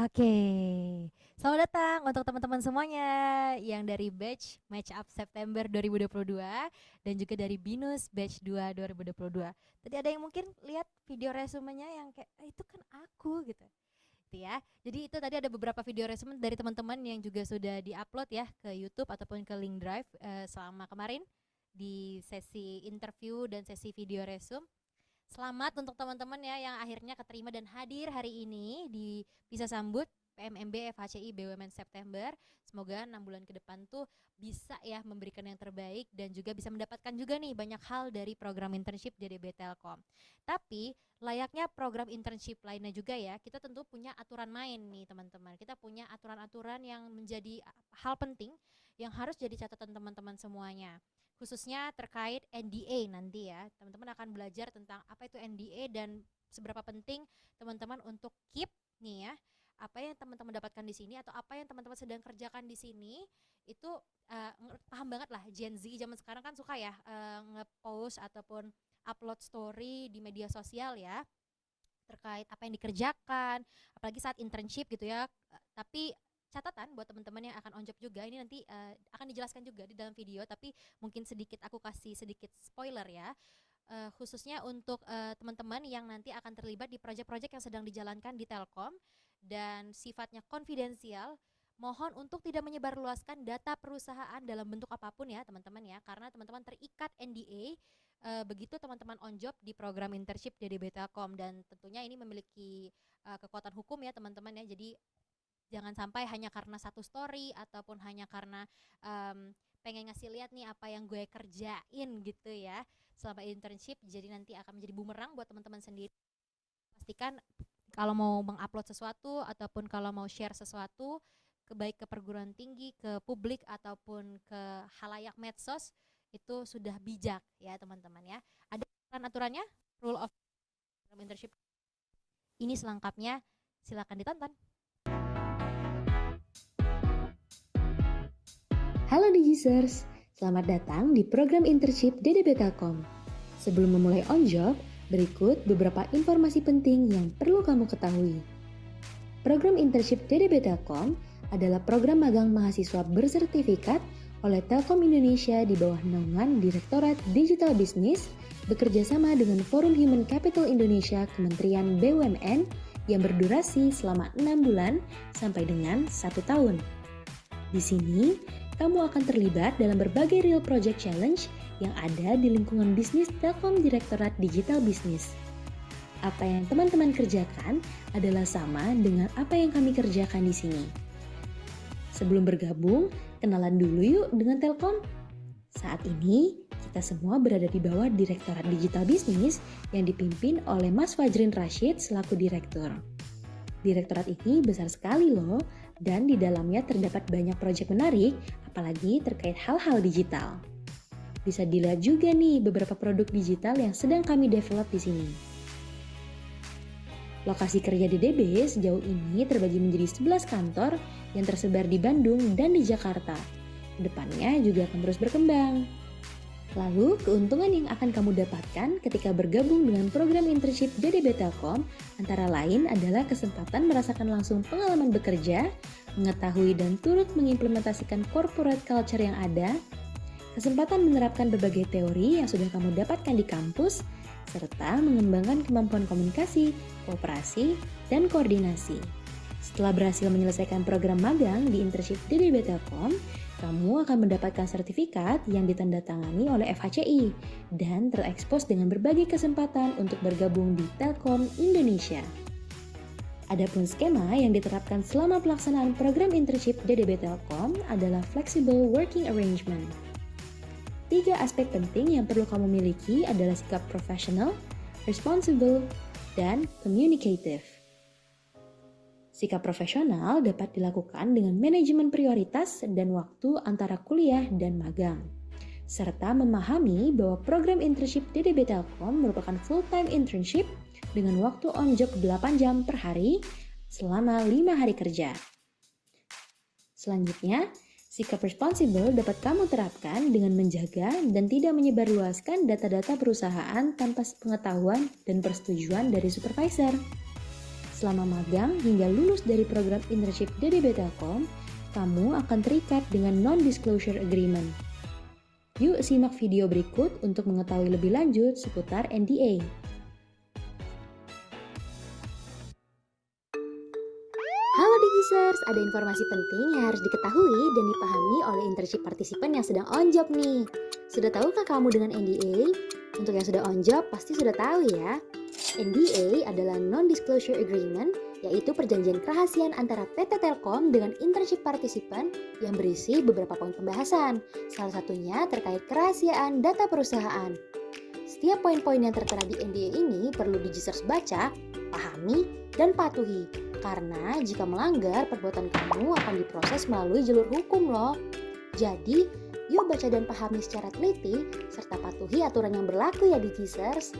Oke, selamat datang untuk teman-teman semuanya yang dari batch Match Up September 2022 dan juga dari BINUS batch 2 2022. Tadi ada yang mungkin lihat video resumenya yang kayak itu kan aku gitu. Gitu ya. Jadi itu tadi ada beberapa video resume dari teman-teman yang juga sudah diupload ya ke YouTube ataupun ke link drive selama kemarin di sesi interview dan sesi video resume. Selamat untuk teman-teman ya yang akhirnya keterima dan hadir hari ini di Bisa Sambut PMMB FHCI BUMN September. Semoga 6 bulan ke depan tuh bisa ya memberikan yang terbaik dan juga bisa mendapatkan juga nih banyak hal dari program internship DDB Telkom. Tapi layaknya program internship lainnya juga ya, kita tentu punya aturan main nih teman-teman. Kita punya aturan-aturan yang menjadi hal penting yang harus jadi catatan teman-teman semuanya. Khususnya terkait NDA nanti ya, teman-teman akan belajar tentang apa itu NDA dan seberapa penting teman-teman untuk keep nih ya, apa yang teman-teman dapatkan di sini atau apa yang teman-teman sedang kerjakan di sini itu paham banget lah. Gen Z zaman sekarang kan suka ya nge-post ataupun upload story di media sosial ya terkait apa yang dikerjakan, apalagi saat internship gitu ya. Tapi catatan buat teman-teman yang akan on job juga, ini nanti akan dijelaskan juga di dalam video, tapi mungkin sedikit aku kasih sedikit spoiler ya, khususnya untuk teman-teman yang nanti akan terlibat di proyek-proyek yang sedang dijalankan di Telkom dan sifatnya konfidensial. Mohon untuk tidak menyebarluaskan data perusahaan dalam bentuk apapun ya teman-teman ya, karena teman-teman terikat NDA begitu teman-teman on job di program internship DDB Telkom, dan tentunya ini memiliki kekuatan hukum ya teman-teman ya. Jadi jangan sampai hanya karena satu story ataupun hanya karena pengen ngasih lihat nih apa yang gue kerjain gitu ya selama internship, jadi nanti akan menjadi bumerang buat teman-teman sendiri. Pastikan kalau mau mengupload sesuatu ataupun kalau mau share sesuatu baik ke perguruan tinggi, ke publik ataupun ke halayak medsos itu sudah bijak ya teman-teman ya. Ada aturan-aturannya, rule of internship. Ini selengkapnya, silakan ditonton. Halo Digisers, selamat datang di program internship DDB Telkom. Sebelum memulai on job, berikut beberapa informasi penting yang perlu kamu ketahui. Program internship DDB Telkom adalah program magang mahasiswa bersertifikat oleh Telkom Indonesia di bawah naungan Direktorat Digital Business bekerjasama dengan Forum Human Capital Indonesia Kementerian BUMN yang berdurasi selama 6 bulan sampai dengan 1 tahun. Di sini, kamu akan terlibat dalam berbagai real project challenge yang ada di lingkungan bisnis Telkom Direktorat Digital Business. Apa yang teman-teman kerjakan adalah sama dengan apa yang kami kerjakan di sini. Sebelum bergabung, kenalan dulu yuk dengan Telkom. Saat ini, kita semua berada di bawah Direktorat Digital Business yang dipimpin oleh Mas Fajrin Rashid selaku Direktur. Direktorat ini besar sekali loh, dan di dalamnya terdapat banyak proyek menarik, apalagi terkait hal-hal digital. Bisa dilihat juga nih beberapa produk digital yang sedang kami develop di sini. Lokasi kerja DDB sejauh ini terbagi menjadi 11 kantor yang tersebar di Bandung dan di Jakarta. Kedepannya juga akan terus berkembang. Lalu, keuntungan yang akan kamu dapatkan ketika bergabung dengan program internship DDB Telkom antara lain adalah kesempatan merasakan langsung pengalaman bekerja, mengetahui dan turut mengimplementasikan corporate culture yang ada, kesempatan menerapkan berbagai teori yang sudah kamu dapatkan di kampus, serta mengembangkan kemampuan komunikasi, kooperasi, dan koordinasi. Setelah berhasil menyelesaikan program magang di internship DDB Telkom, kamu akan mendapatkan sertifikat yang ditandatangani oleh FHCI dan terekspos dengan berbagai kesempatan untuk bergabung di Telkom Indonesia. Adapun skema yang diterapkan selama pelaksanaan program internship DDB Telkom adalah flexible working arrangement. 3 aspek penting yang perlu kamu miliki adalah sikap profesional, responsible, dan communicative. Sikap profesional dapat dilakukan dengan manajemen prioritas dan waktu antara kuliah dan magang, serta memahami bahwa program internship DDB Telkom merupakan full-time internship dengan waktu on job 8 jam per hari selama 5 hari kerja. Selanjutnya, sikap responsible dapat kamu terapkan dengan menjaga dan tidak menyebarluaskan data-data perusahaan tanpa pengetahuan dan persetujuan dari supervisor. Selama magang hingga lulus dari program internship DDB Telkom, kamu akan terikat dengan non-disclosure agreement. Yuk simak video berikut untuk mengetahui lebih lanjut seputar NDA. Halo Digisers, ada informasi penting yang harus diketahui dan dipahami oleh internship partisipan yang sedang on job nih. Sudah tahukah kamu dengan NDA? Untuk yang sudah on job pasti sudah tahu ya. NDA adalah Non-Disclosure Agreement, yaitu perjanjian kerahasiaan antara PT Telkom dengan internship partisipan yang berisi beberapa poin pembahasan. Salah satunya terkait kerahasiaan data perusahaan. Setiap poin-poin yang tertera di NDA ini perlu Digisers baca, pahami, dan patuhi. Karena jika melanggar, perbuatan kamu akan diproses melalui jalur hukum loh. Jadi, yuk baca dan pahami secara teliti, serta patuhi aturan yang berlaku ya Digisers.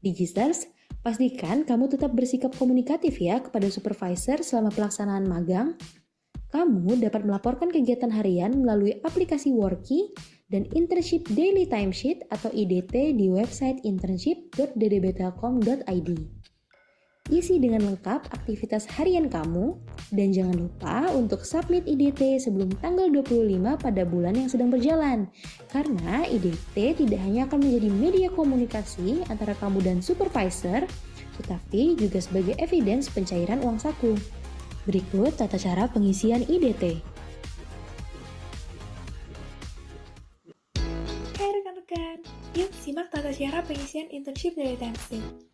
Digisers, pastikan kamu tetap bersikap komunikatif ya kepada supervisor selama pelaksanaan magang. Kamu dapat melaporkan kegiatan harian melalui aplikasi Worky dan Internship Daily Timesheet atau IDT di website internship.ddbtelkom.id. Isi dengan lengkap aktivitas harian kamu dan jangan lupa untuk submit IDT sebelum tanggal 25 pada bulan yang sedang berjalan. Karena IDT tidak hanya akan menjadi media komunikasi antara kamu dan supervisor, tetapi juga sebagai evidence pencairan uang saku. Berikut tata cara pengisian IDT. Hai rekan-rekan, yuk simak tata cara pengisian internship dari Timesheet.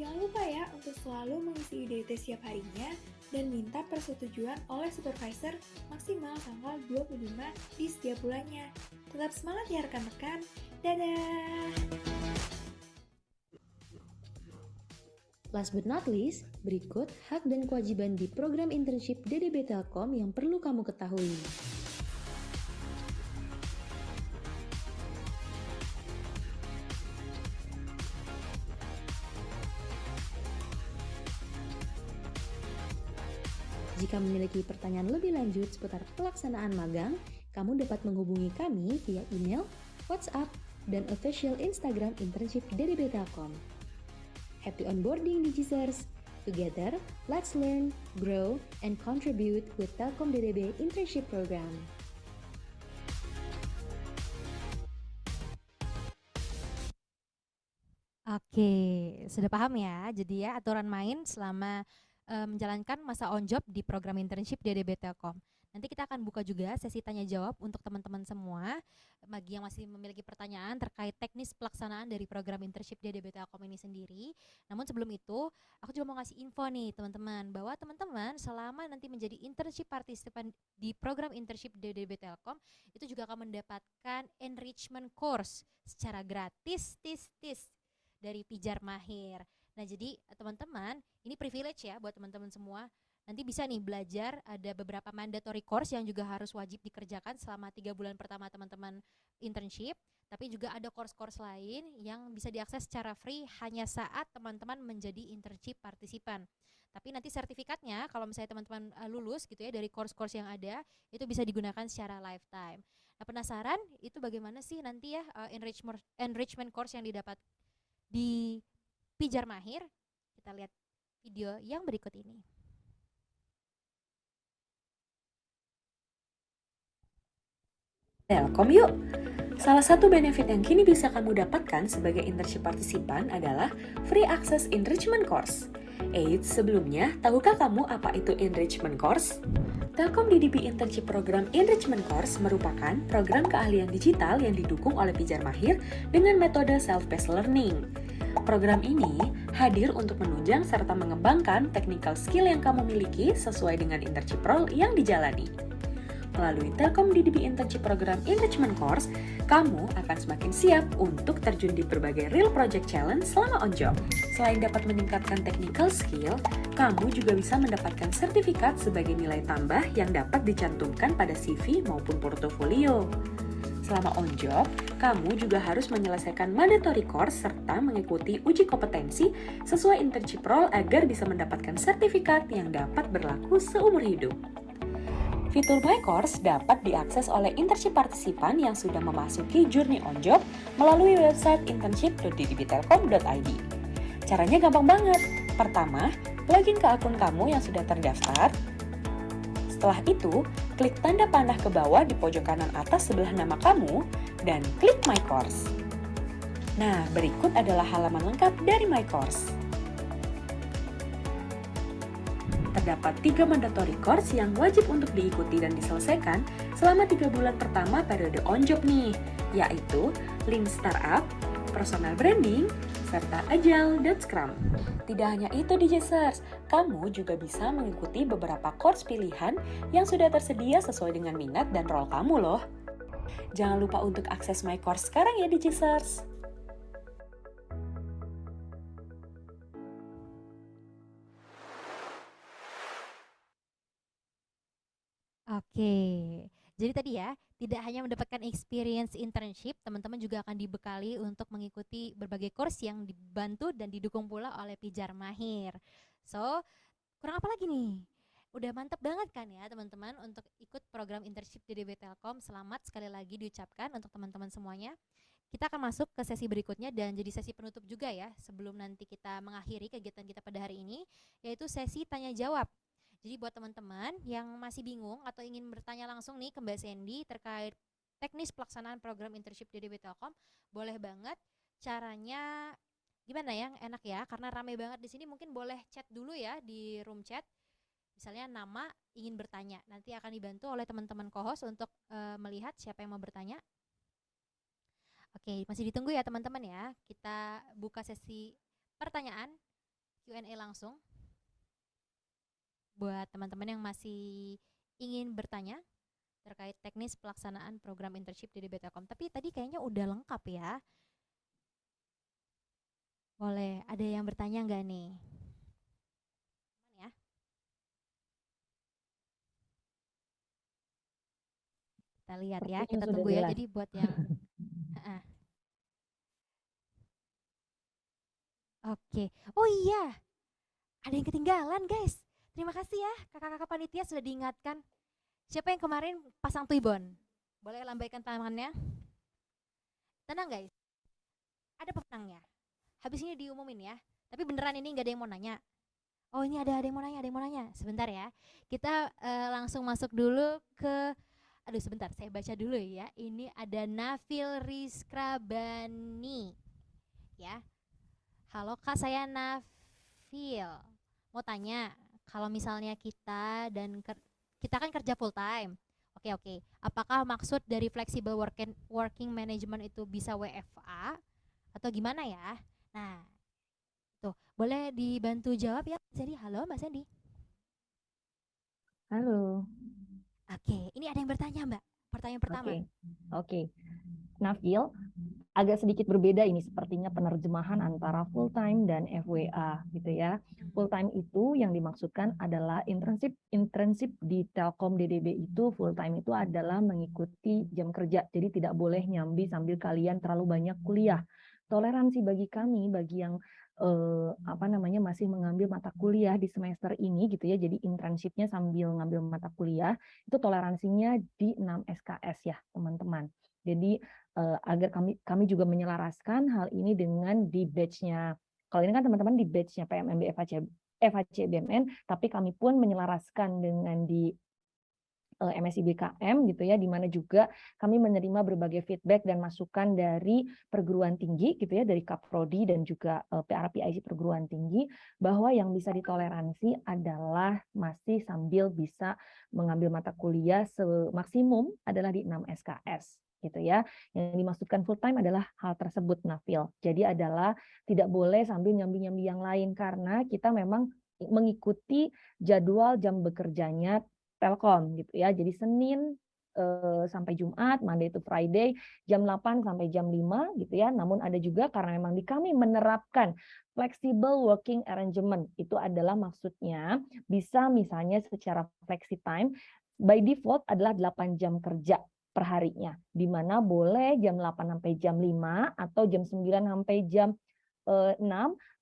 Jangan lupa ya untuk selalu mengisi IDT setiap harinya dan minta persetujuan oleh supervisor maksimal tanggal 25 di setiap bulannya. Tetap semangat ya rekan-rekan. Dadah! Last but not least, berikut hak dan kewajiban di program internship DDB Telkom yang perlu kamu ketahui. Jika memiliki pertanyaan lebih lanjut seputar pelaksanaan magang, kamu dapat menghubungi kami via email, WhatsApp, dan official Instagram internship DDB Telkom. Happy onboarding Digisers! Together, let's learn, grow, and contribute with Telkom DDB Internship Program. Oke, sudah paham ya. Jadi ya aturan main selama menjalankan masa on job di program internship DDB Telkom. Nanti kita akan buka juga sesi tanya jawab untuk teman-teman semua bagi yang masih memiliki pertanyaan terkait teknis pelaksanaan dari program internship DDB Telkom ini sendiri. Namun sebelum itu, aku juga mau ngasih info nih teman-teman, bahwa teman-teman selama nanti menjadi internship partisipan di program internship DDB Telkom, itu juga akan mendapatkan enrichment course secara gratis dari Pijar Mahir. Nah, jadi teman-teman, ini privilege ya buat teman-teman semua. Nanti bisa nih belajar, ada beberapa mandatory course yang juga harus wajib dikerjakan selama 3 bulan pertama teman-teman internship. Tapi juga ada course-course lain yang bisa diakses secara free hanya saat teman-teman menjadi internship partisipan. Tapi nanti sertifikatnya kalau misalnya teman-teman lulus gitu ya dari course-course yang ada, itu bisa digunakan secara lifetime. Nah, penasaran itu bagaimana sih nanti ya enrichment course yang didapat di Pijar Mahir? Kita lihat video yang berikut ini. Telkom yuk! Salah satu benefit yang kini bisa kamu dapatkan sebagai internship partisipan adalah free access enrichment course. Eits, sebelumnya, tahukah kamu apa itu enrichment course? Telkom DDB Internship Program Enrichment Course merupakan program keahlian digital yang didukung oleh Pijar Mahir dengan metode self-paced learning. Program ini hadir untuk menunjang serta mengembangkan technical skill yang kamu miliki sesuai dengan internship role yang dijalani. Melalui Telkom DDB Internship Program Enrichment Course, kamu akan semakin siap untuk terjun di berbagai real project challenge selama on job. Selain dapat meningkatkan technical skill, kamu juga bisa mendapatkan sertifikat sebagai nilai tambah yang dapat dicantumkan pada CV maupun portofolio. Selama on job, kamu juga harus menyelesaikan mandatory course serta mengikuti uji kompetensi sesuai internship role agar bisa mendapatkan sertifikat yang dapat berlaku seumur hidup. Fitur My Course dapat diakses oleh internship partisipan yang sudah memasuki journey on job melalui website internship.ddbtelkom.id. Caranya gampang banget. Pertama, login ke akun kamu yang sudah terdaftar. Setelah itu, klik tanda panah ke bawah di pojok kanan atas sebelah nama kamu dan klik My Course. Nah, berikut adalah halaman lengkap dari My Course. Terdapat 3 mandatory course yang wajib untuk diikuti dan diselesaikan selama 3 bulan pertama periode on job nih, yaitu Lean Startup, Personal Branding, serta Agile dan Scrum. Tidak hanya itu DJers, kamu juga bisa mengikuti beberapa course pilihan yang sudah tersedia sesuai dengan minat dan role kamu loh. Jangan lupa untuk akses My Course sekarang ya DJers. Oke, jadi tadi ya, tidak hanya mendapatkan experience internship, teman-teman juga akan dibekali untuk mengikuti berbagai course yang dibantu dan didukung pula oleh Pijar Mahir. So, kurang apa lagi nih? Udah mantap banget kan ya teman-teman untuk ikut program internship DDB Telkom. Selamat sekali lagi diucapkan untuk teman-teman semuanya. Kita akan masuk ke sesi berikutnya dan jadi sesi penutup juga ya, sebelum nanti kita mengakhiri kegiatan kita pada hari ini, yaitu sesi tanya jawab. Jadi buat teman-teman yang masih bingung atau ingin bertanya langsung nih ke Mbak Sandy terkait teknis pelaksanaan program internship DDB Telkom, boleh banget. Caranya gimana ya, enak ya, karena ramai banget di sini, mungkin boleh chat dulu ya di room chat. Misalnya nama, ingin bertanya, nanti akan dibantu oleh teman-teman co-host untuk melihat siapa yang mau bertanya. Oke, masih ditunggu ya teman-teman ya. Kita buka sesi pertanyaan Q&A langsung. Buat teman-teman yang masih ingin bertanya terkait teknis pelaksanaan program internship DDB Telkom. Tapi tadi kayaknya udah lengkap ya. Boleh, ada yang bertanya nggak nih? Ya. Kita lihat ya, kita tunggu ya. Jadi buat yang Oke. Oh iya, ada yang ketinggalan guys. Terima kasih ya kakak-kakak panitia sudah diingatkan. Siapa yang kemarin pasang tuibon? Boleh lambaikan tangannya. Tenang guys, ada pemenangnya. Habis ini diumumin ya. Tapi beneran ini nggak ada yang mau nanya. Oh ini ada yang mau nanya, Sebentar ya. Kita langsung masuk dulu ke, aduh sebentar saya baca dulu ya. Ini ada Nafil Rizkrabani. Ya. Halo Kak, saya Nafil. Mau tanya, kalau misalnya kita dan kita kan kerja full time. Oke. Apakah maksud dari flexible working management itu bisa WFA atau gimana ya? Nah, tuh boleh dibantu jawab ya, Mbak Sandy. Halo, Mbak Sandy. Halo. Oke, ini ada yang bertanya, Mbak. Pertanyaan pertama. Oke. Nafil, agak sedikit berbeda ini sepertinya penerjemahan antara full time dan FWA gitu ya. Full time itu yang dimaksudkan adalah internship di Telkom DDB itu full time itu adalah mengikuti jam kerja. Jadi tidak boleh nyambi sambil kalian terlalu banyak kuliah. Toleransi bagi kami, bagi yang masih mengambil mata kuliah di semester ini gitu ya. Jadi internshipnya sambil ngambil mata kuliah itu toleransinya di 6 SKS ya, teman-teman. Jadi agar kami juga menyelaraskan hal ini dengan di batch-nya. Kalau ini kan teman-teman di batch-nya PMMB FHC BMN, tapi kami pun menyelaraskan dengan di MSI BKM gitu ya, di mana juga kami menerima berbagai feedback dan masukan dari perguruan tinggi gitu ya, dari Kaprodi dan juga PRPIC perguruan tinggi, bahwa yang bisa ditoleransi adalah masih sambil bisa mengambil mata kuliah semaksimum adalah di 6 SKS gitu ya. Yang dimaksudkan full time adalah hal tersebut, Nafil. Jadi adalah tidak boleh sambil nyambi-nyambi yang lain, karena kita memang mengikuti jadwal jam bekerjanya Telkom gitu ya. Jadi Senin sampai Jumat, Monday to Friday, jam 8 sampai jam 5 gitu ya. Namun ada juga karena memang di kami menerapkan flexible working arrangement. Itu adalah maksudnya bisa misalnya secara flexi time by default adalah 8 jam kerja per harinya. Di mana boleh jam 8 sampai jam 5 atau jam 9 sampai jam 6,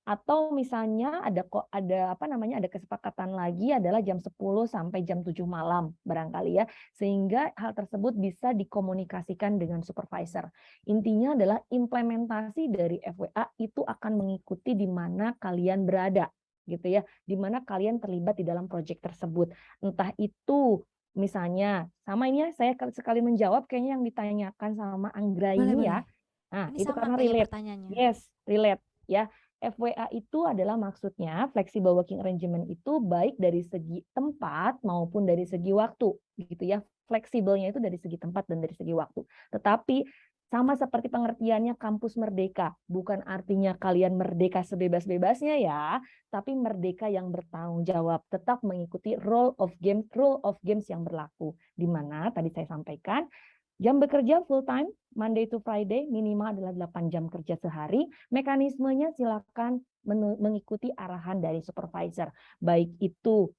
atau misalnya ada kesepakatan lagi adalah jam 10 sampai jam 7 malam barangkali ya, sehingga hal tersebut bisa dikomunikasikan dengan supervisor. Intinya adalah implementasi dari FWA itu akan mengikuti di mana kalian berada gitu ya, di mana kalian terlibat di dalam proyek tersebut. Entah itu misalnya sama ini ya, saya sekali menjawab kayaknya yang ditanyakan sama Anggra ini ya. Nah, Ini itu sama karena kayak relate. pertanyaannya. Yes, relate ya. FWA itu adalah maksudnya flexible working arrangement itu baik dari segi tempat maupun dari segi waktu gitu ya. Fleksibelnya itu dari segi tempat dan dari segi waktu. Tetapi sama seperti pengertiannya kampus merdeka, bukan artinya kalian merdeka sebebas-bebasnya ya, tapi merdeka yang bertanggung jawab, tetap mengikuti rule of games yang berlaku. Di mana tadi saya sampaikan jam bekerja full time, Monday to Friday, minimal adalah 8 jam kerja sehari. Mekanismenya silakan mengikuti arahan dari supervisor. Baik itu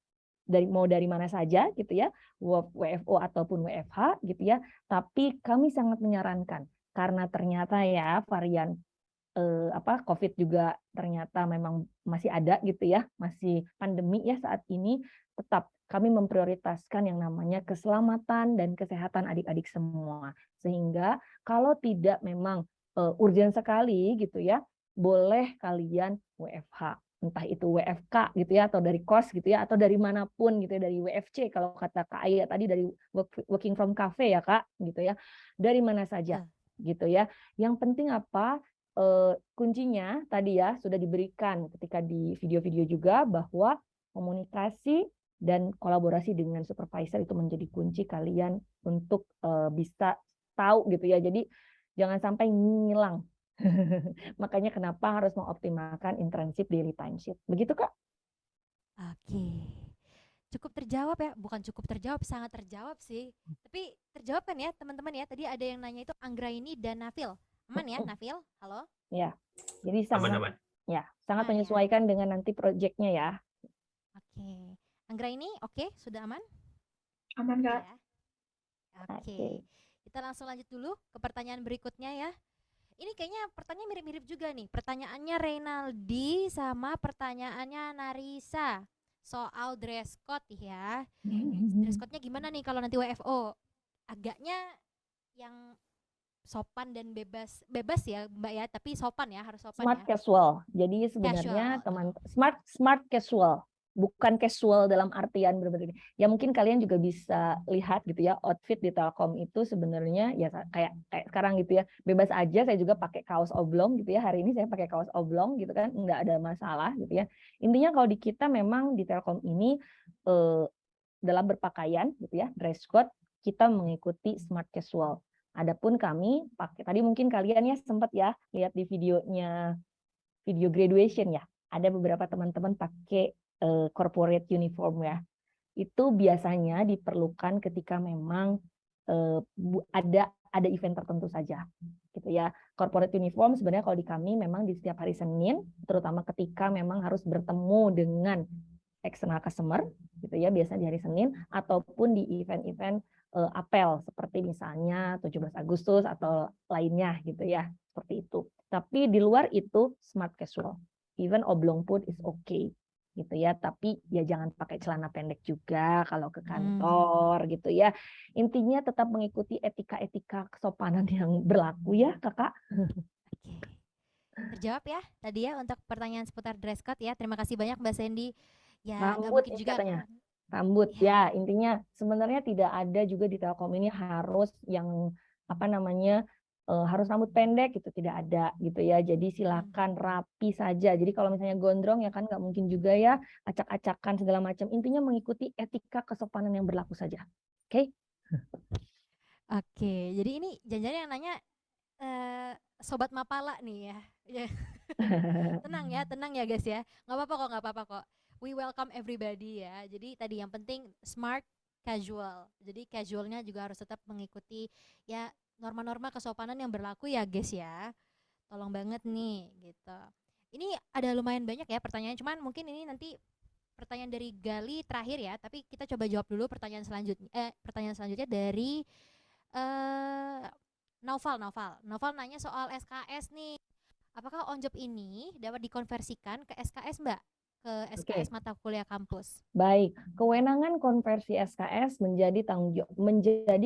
dari mana saja gitu ya, WFO ataupun WFH gitu ya. Tapi kami sangat menyarankan, karena ternyata ya varian COVID juga ternyata memang masih ada gitu ya, masih pandemi ya saat ini, tetap kami memprioritaskan yang namanya keselamatan dan kesehatan adik-adik semua. Sehingga kalau tidak memang urgent sekali gitu ya, boleh kalian WFH. Entah itu WFK gitu ya, atau dari kos gitu ya, atau dari manapun gitu ya, dari WFC kalau kata Kak Aya tadi, dari working from cafe ya Kak, gitu ya. Dari mana saja gitu ya. Yang penting apa? Kuncinya tadi ya sudah diberikan ketika di video-video juga, bahwa komunikasi dan kolaborasi dengan supervisor itu menjadi kunci kalian untuk bisa tahu gitu ya. Jadi jangan sampai ngilang. Makanya kenapa harus mengoptimalkan internship daily time sheet. Begitu Kak? Oke. Cukup terjawab ya, bukan cukup terjawab, sangat terjawab sih. Tapi terjawab kan ya teman-teman ya. Tadi ada yang nanya itu Anggraini dan Nafil. Aman ya Nafil? Halo? Ya. Jadi sangat Aman. ya, sangat Aman ya? menyesuaikan dengan nanti proyeknya ya. Oke. Anggraini oke, sudah aman? Aman, Kak. Ya. Oke. Kita langsung lanjut dulu ke pertanyaan berikutnya ya. Ini kayaknya pertanyaan mirip-mirip juga nih. Pertanyaannya Reynaldi sama pertanyaannya Narisa soal dress code ya. Dress code-nya gimana nih kalau nanti WFO? Agaknya yang sopan dan bebas ya Mbak ya, tapi sopan ya, harus sopan Smart ya. casual. Jadi sebenarnya smart casual. Bukan casual dalam artian benar-benar. Ya mungkin kalian juga bisa lihat gitu ya, outfit di Telkom itu sebenarnya ya kayak sekarang gitu ya, bebas aja. Saya juga pakai kaos oblong gitu ya, hari ini saya pakai kaos oblong gitu kan, nggak ada masalah gitu ya. Intinya kalau di kita memang di Telkom ini dalam berpakaian gitu ya, dress code kita mengikuti smart casual. Adapun kami pakai, tadi mungkin kalian ya sempat ya lihat di videonya, video graduation ya, ada beberapa teman-teman pakai corporate uniform ya. Itu biasanya diperlukan ketika memang ada event tertentu saja gitu ya. Corporate uniform sebenarnya kalau di kami memang di setiap hari Senin, terutama ketika memang harus bertemu dengan external customer gitu ya, biasanya di hari Senin ataupun di event-event apel seperti misalnya 17 Agustus atau lainnya gitu ya, seperti itu. Tapi di luar itu smart casual. Even oblong pun is okay gitu ya, tapi ya jangan pakai celana pendek juga kalau ke kantor gitu ya. Intinya tetap mengikuti etika-etika kesopanan yang berlaku ya, Kakak. Terjawab ya tadi ya untuk pertanyaan seputar dress code ya. Terima kasih banyak Mbak Sandy. Ya, nggak Rambut mungkin ini juga katanya. Rambut ya, intinya sebenarnya tidak ada juga di Telkom ini harus yang apa namanya harus rambut pendek gitu, tidak ada gitu ya. Jadi silakan rapi saja. Jadi kalau misalnya gondrong ya kan nggak mungkin juga ya, acak-acakan segala macam. Intinya mengikuti etika kesopanan yang berlaku saja. Oke? Oke, jadi ini jangan-jangan yang nanya sobat Mapala nih ya. Tenang ya guys ya. Nggak apa-apa kok. We welcome everybody ya. Jadi tadi yang penting smart casual. Jadi casualnya juga harus tetap mengikuti ya norma-norma kesopanan yang berlaku ya guys ya. Tolong banget nih gitu. Ini ada lumayan banyak ya pertanyaan, cuman mungkin ini nanti pertanyaan dari Gali terakhir ya, tapi kita coba jawab dulu pertanyaan selanjutnya dari Noval nanya soal SKS nih. Apakah on-job ini dapat dikonversikan ke SKS Mbak? Ke SKS mata kuliah kampus. Baik, kewenangan konversi SKS menjadi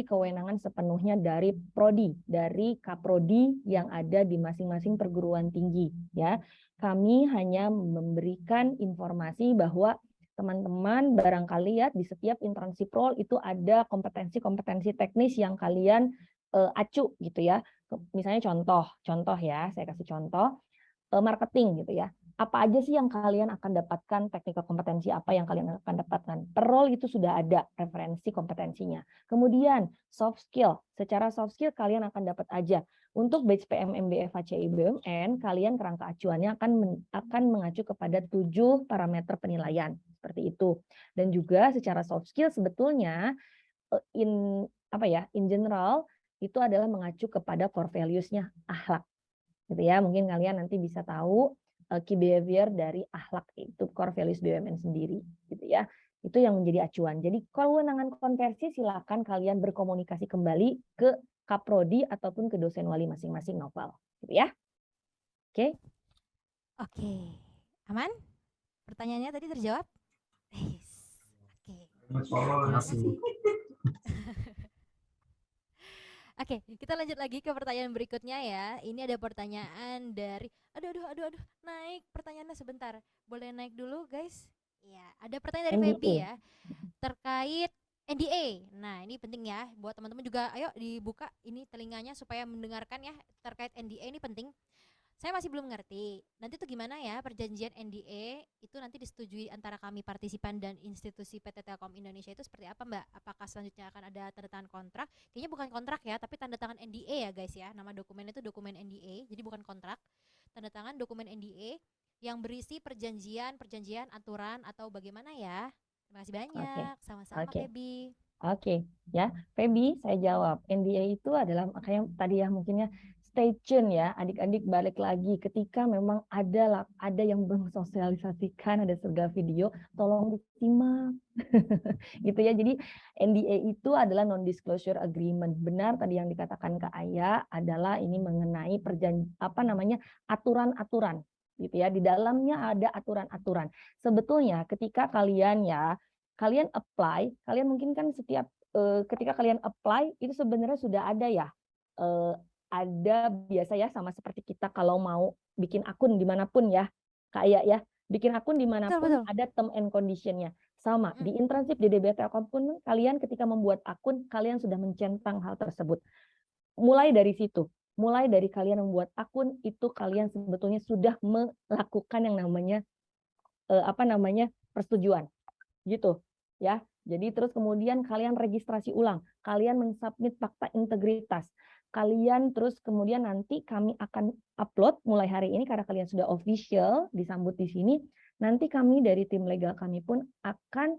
kewenangan sepenuhnya dari prodi, dari kaprodi yang ada di masing-masing perguruan tinggi ya. Kami hanya memberikan informasi bahwa teman-teman barangkali ya di setiap internship role itu ada kompetensi-kompetensi teknis yang kalian acu gitu ya. Misalnya contoh ya, saya kasih contoh marketing gitu ya. Apa aja sih yang kalian akan dapatkan, technical kompetensi apa yang kalian akan dapatkan. Per role itu sudah ada referensi kompetensinya. Kemudian soft skill, secara soft skill kalian akan dapat aja. Untuk batch PM, MBA, HCI, BUMN, kalian kerangka acuannya akan mengacu kepada 7 parameter penilaian seperti itu. Dan juga secara soft skill sebetulnya in general itu adalah mengacu kepada core values-nya akhlak. Gitu ya, mungkin kalian nanti bisa tahu key behavior dari akhlak itu core values BUMN sendiri gitu ya. Itu yang menjadi acuan. Jadi kewenangan konversi silakan kalian berkomunikasi kembali ke kaprodi ataupun ke dosen wali masing-masing Novel gitu ya. Oke. Oke. Aman? Pertanyaannya tadi terjawab? Oke. Terima kasih. Oke, kita lanjut lagi ke pertanyaan berikutnya ya. Ini ada pertanyaan dari aduh, naik pertanyaannya sebentar. Boleh naik dulu, guys? Ya, ada pertanyaan dari Feby ya. Terkait NDA. Nah, ini penting ya buat teman-teman juga. Ayo dibuka ini telinganya supaya mendengarkan ya terkait NDA ini penting. Saya masih belum ngerti. Nanti tuh gimana ya perjanjian NDA itu nanti disetujui antara kami partisipan dan institusi PT Telkom Indonesia itu seperti apa Mbak? Apakah selanjutnya akan ada tanda tangan kontrak? Kayaknya bukan kontrak ya, tapi tanda tangan NDA ya guys ya. Nama dokumen itu dokumen NDA, jadi bukan kontrak. Tanda tangan dokumen NDA yang berisi perjanjian, aturan atau bagaimana ya? Terima kasih banyak. Sama-sama Feby. Oke, ya Feby saya jawab. NDA itu adalah makanya tadi ya mungkin ya stay tune ya adik-adik, balik lagi ketika memang ada yang mensosialisasikan ada sebuah video tolong disimak gitu ya. Jadi NDA itu adalah non disclosure agreement. Benar tadi yang dikatakan Kak Aya adalah ini mengenai aturan-aturan gitu ya. Di dalamnya ada aturan-aturan. Sebetulnya ketika kalian apply, kalian mungkin kan setiap ketika kalian apply itu sebenarnya sudah ada ya ada biasa ya sama seperti kita kalau mau bikin akun dimanapun ya kayak ya bikin akun dimanapun betul. Ada term and condition-nya sama di internship di DB Telkom pun kalian ketika membuat akun kalian sudah mencentang hal tersebut. Mulai dari situ, mulai dari kalian membuat akun itu kalian sebetulnya sudah melakukan yang namanya persetujuan gitu ya. Jadi terus kemudian kalian registrasi ulang, kalian mensubmit fakta integritas, kalian terus kemudian nanti kami akan upload mulai hari ini karena kalian sudah official disambut di sini. Nanti kami dari tim legal kami pun akan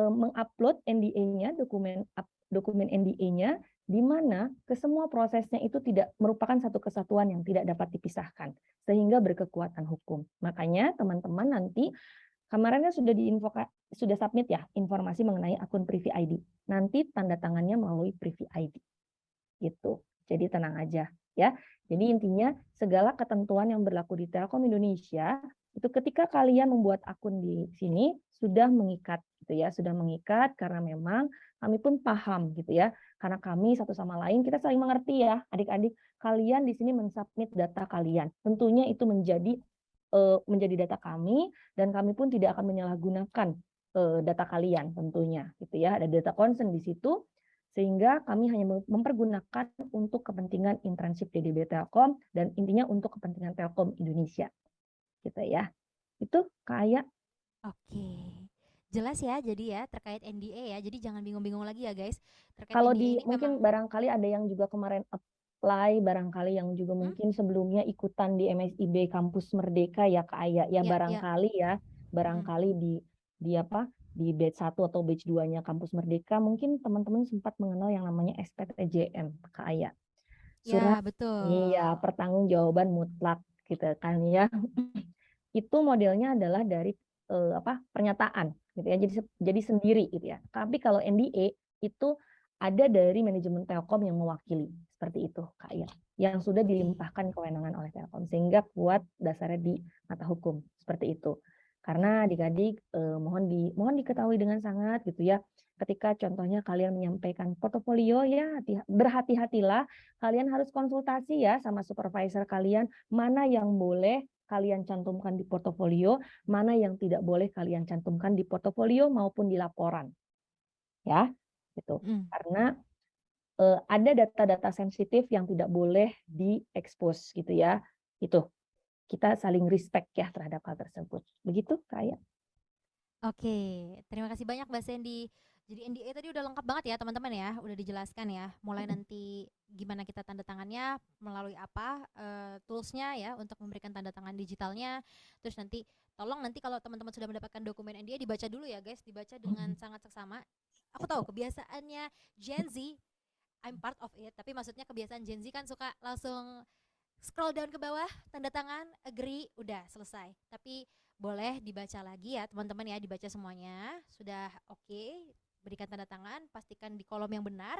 mengupload NDA-nya, dokumen NDA-nya, di mana ke semua prosesnya itu tidak merupakan satu kesatuan yang tidak dapat dipisahkan, sehingga berkekuatan hukum. Makanya teman-teman nanti kemarin kan sudah submit ya informasi mengenai akun Privy ID. Nanti tanda tangannya melalui Privy ID. Gitu. Jadi tenang aja ya. Jadi intinya segala ketentuan yang berlaku di Telkom Indonesia itu ketika kalian membuat akun di sini sudah mengikat gitu ya, sudah mengikat karena memang kami pun paham gitu ya. Karena kami satu sama lain kita saling mengerti ya, adik-adik, kalian di sini mensubmit data kalian. Tentunya itu menjadi data kami dan kami pun tidak akan menyalahgunakan data kalian tentunya gitu ya. Ada data concern di situ sehingga kami hanya mempergunakan untuk kepentingan internship DDB Telkom dan intinya untuk kepentingan Telkom Indonesia. Gitu ya. Itu kayak Oke. Jelas ya jadi ya terkait NDA ya. Jadi jangan bingung-bingung lagi ya guys. Terkait kalau NDA di ini mungkin memang barangkali ada yang juga kemarin apply, barangkali yang juga mungkin sebelumnya ikutan di MSIB Kampus Merdeka ya Kak Aya ya, barangkali ya, barangkali di apa di batch 1 atau batch 2-nya Kampus Merdeka mungkin teman-teman sempat mengenal yang namanya SPTJM Kak Aya. Ya, Surat betul. iya pertanggungjawaban mutlak gitu kan ya. Itu modelnya adalah dari pernyataan gitu ya. Jadi sendiri gitu ya. Tapi kalau NDA itu ada dari manajemen Telkom yang mewakili seperti itu Kak ya. Yang sudah dilimpahkan kewenangan oleh Telkom sehingga kuat dasarnya di mata hukum seperti itu. Karena adik-adik mohon diketahui dengan sangat gitu ya. Ketika contohnya kalian menyampaikan portofolio ya berhati-hatilah, kalian harus konsultasi ya sama supervisor kalian mana yang boleh kalian cantumkan di portofolio, mana yang tidak boleh kalian cantumkan di portofolio maupun di laporan. Ya, gitu. Karena ada data-data sensitif yang tidak boleh diekspos gitu ya. Itu. Kita saling respect ya terhadap hal tersebut. Begitu kayak. Oke, terima kasih banyak Mbak Sandy. Jadi NDA tadi udah lengkap banget ya teman-teman ya, udah dijelaskan ya. Mulai nanti gimana kita tanda tangannya, melalui apa toolsnya ya untuk memberikan tanda tangan digitalnya. Terus nanti tolong nanti kalau teman-teman sudah mendapatkan dokumen NDA dibaca dulu ya guys, dibaca dengan sangat seksama. Aku tahu kebiasaannya Gen Z, I'm part of it, tapi maksudnya kebiasaan Gen Z kan suka langsung scroll down ke bawah, tanda tangan, agree, udah selesai. Tapi boleh dibaca lagi ya teman-teman ya, dibaca semuanya. Sudah oke, berikan tanda tangan, pastikan di kolom yang benar.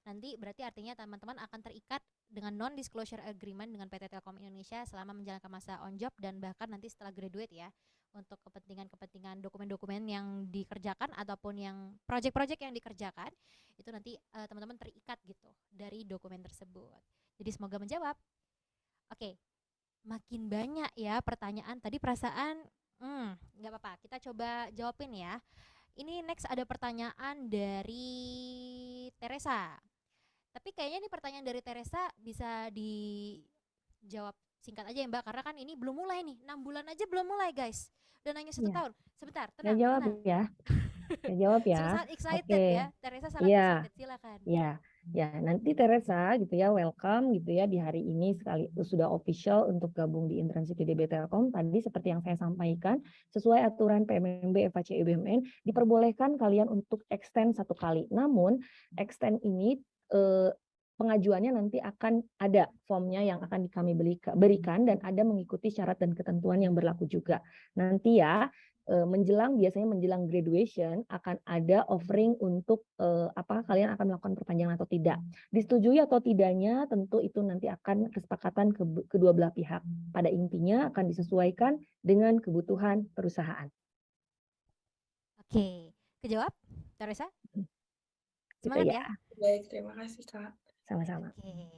Nanti berarti artinya teman-teman akan terikat dengan non-disclosure agreement dengan PT Telkom Indonesia selama menjalankan masa on job dan bahkan nanti setelah graduate ya. Untuk kepentingan-kepentingan dokumen-dokumen yang dikerjakan ataupun yang project-project yang dikerjakan, itu nanti teman-teman terikat gitu dari dokumen tersebut. Jadi semoga menjawab. Oke, makin banyak ya pertanyaan. Tadi perasaan, nggak apa-apa. Kita coba jawabin ya. Ini next ada pertanyaan dari Teresa. Tapi kayaknya ini pertanyaan dari Teresa bisa dijawab singkat aja ya Mbak. Karena kan ini belum mulai nih. 6 bulan aja belum mulai guys. Udah nanya 1 tahun. Sebentar, tenang. Ya jawab ya. Ya jawab ya. Sudah sangat excited ya. Teresa sangat excited. Silakan. Ya, nanti Teresa gitu ya, welcome gitu ya di hari ini sekali sudah official untuk gabung di internship DDB Telkom. Tadi seperti yang saya sampaikan, sesuai aturan PMMB FHCI BUMN diperbolehkan kalian untuk extend 1 kali. Namun extend ini pengajuannya nanti akan ada formnya yang akan kami berikan dan ada mengikuti syarat dan ketentuan yang berlaku juga. Nanti ya biasanya menjelang graduation akan ada offering untuk kalian akan melakukan perpanjangan atau tidak. Disetujui atau tidaknya tentu itu nanti akan kesepakatan kedua belah pihak. Pada intinya akan disesuaikan dengan kebutuhan perusahaan. Oke, kejawab Teresa? Semangat ya. Baik, terima kasih Kak. Sama-sama. Oke.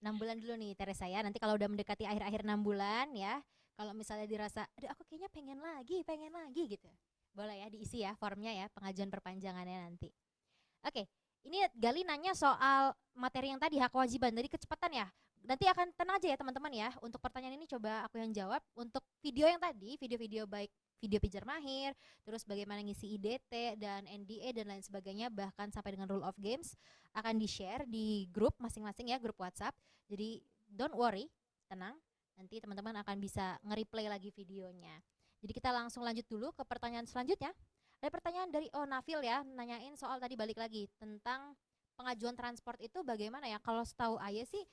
6 bulan dulu nih Teresa ya. Nanti kalau udah mendekati akhir-akhir 6 bulan ya, kalau misalnya dirasa, aduh aku kayaknya pengen lagi gitu. Boleh ya diisi ya formnya ya, pengajuan perpanjangannya nanti. Oke, ini Gali nanya soal materi yang tadi hak kewajiban. Tadi kecepatan ya. nanti akan tenang aja ya teman-teman ya. Untuk pertanyaan ini coba aku yang jawab. Untuk video yang tadi, video-video baik video pijar mahir, terus bagaimana ngisi IDT dan NDA dan lain sebagainya, bahkan sampai dengan rule of games akan di-share di grup masing-masing ya, grup WhatsApp. Jadi don't worry, tenang. Nanti teman-teman akan bisa nge-replay lagi videonya. Jadi kita langsung lanjut dulu ke pertanyaan selanjutnya. Ada pertanyaan dari Nafil ya, nanyain soal tadi balik lagi tentang pengajuan transport itu bagaimana ya? Kalau setahu Ayah sih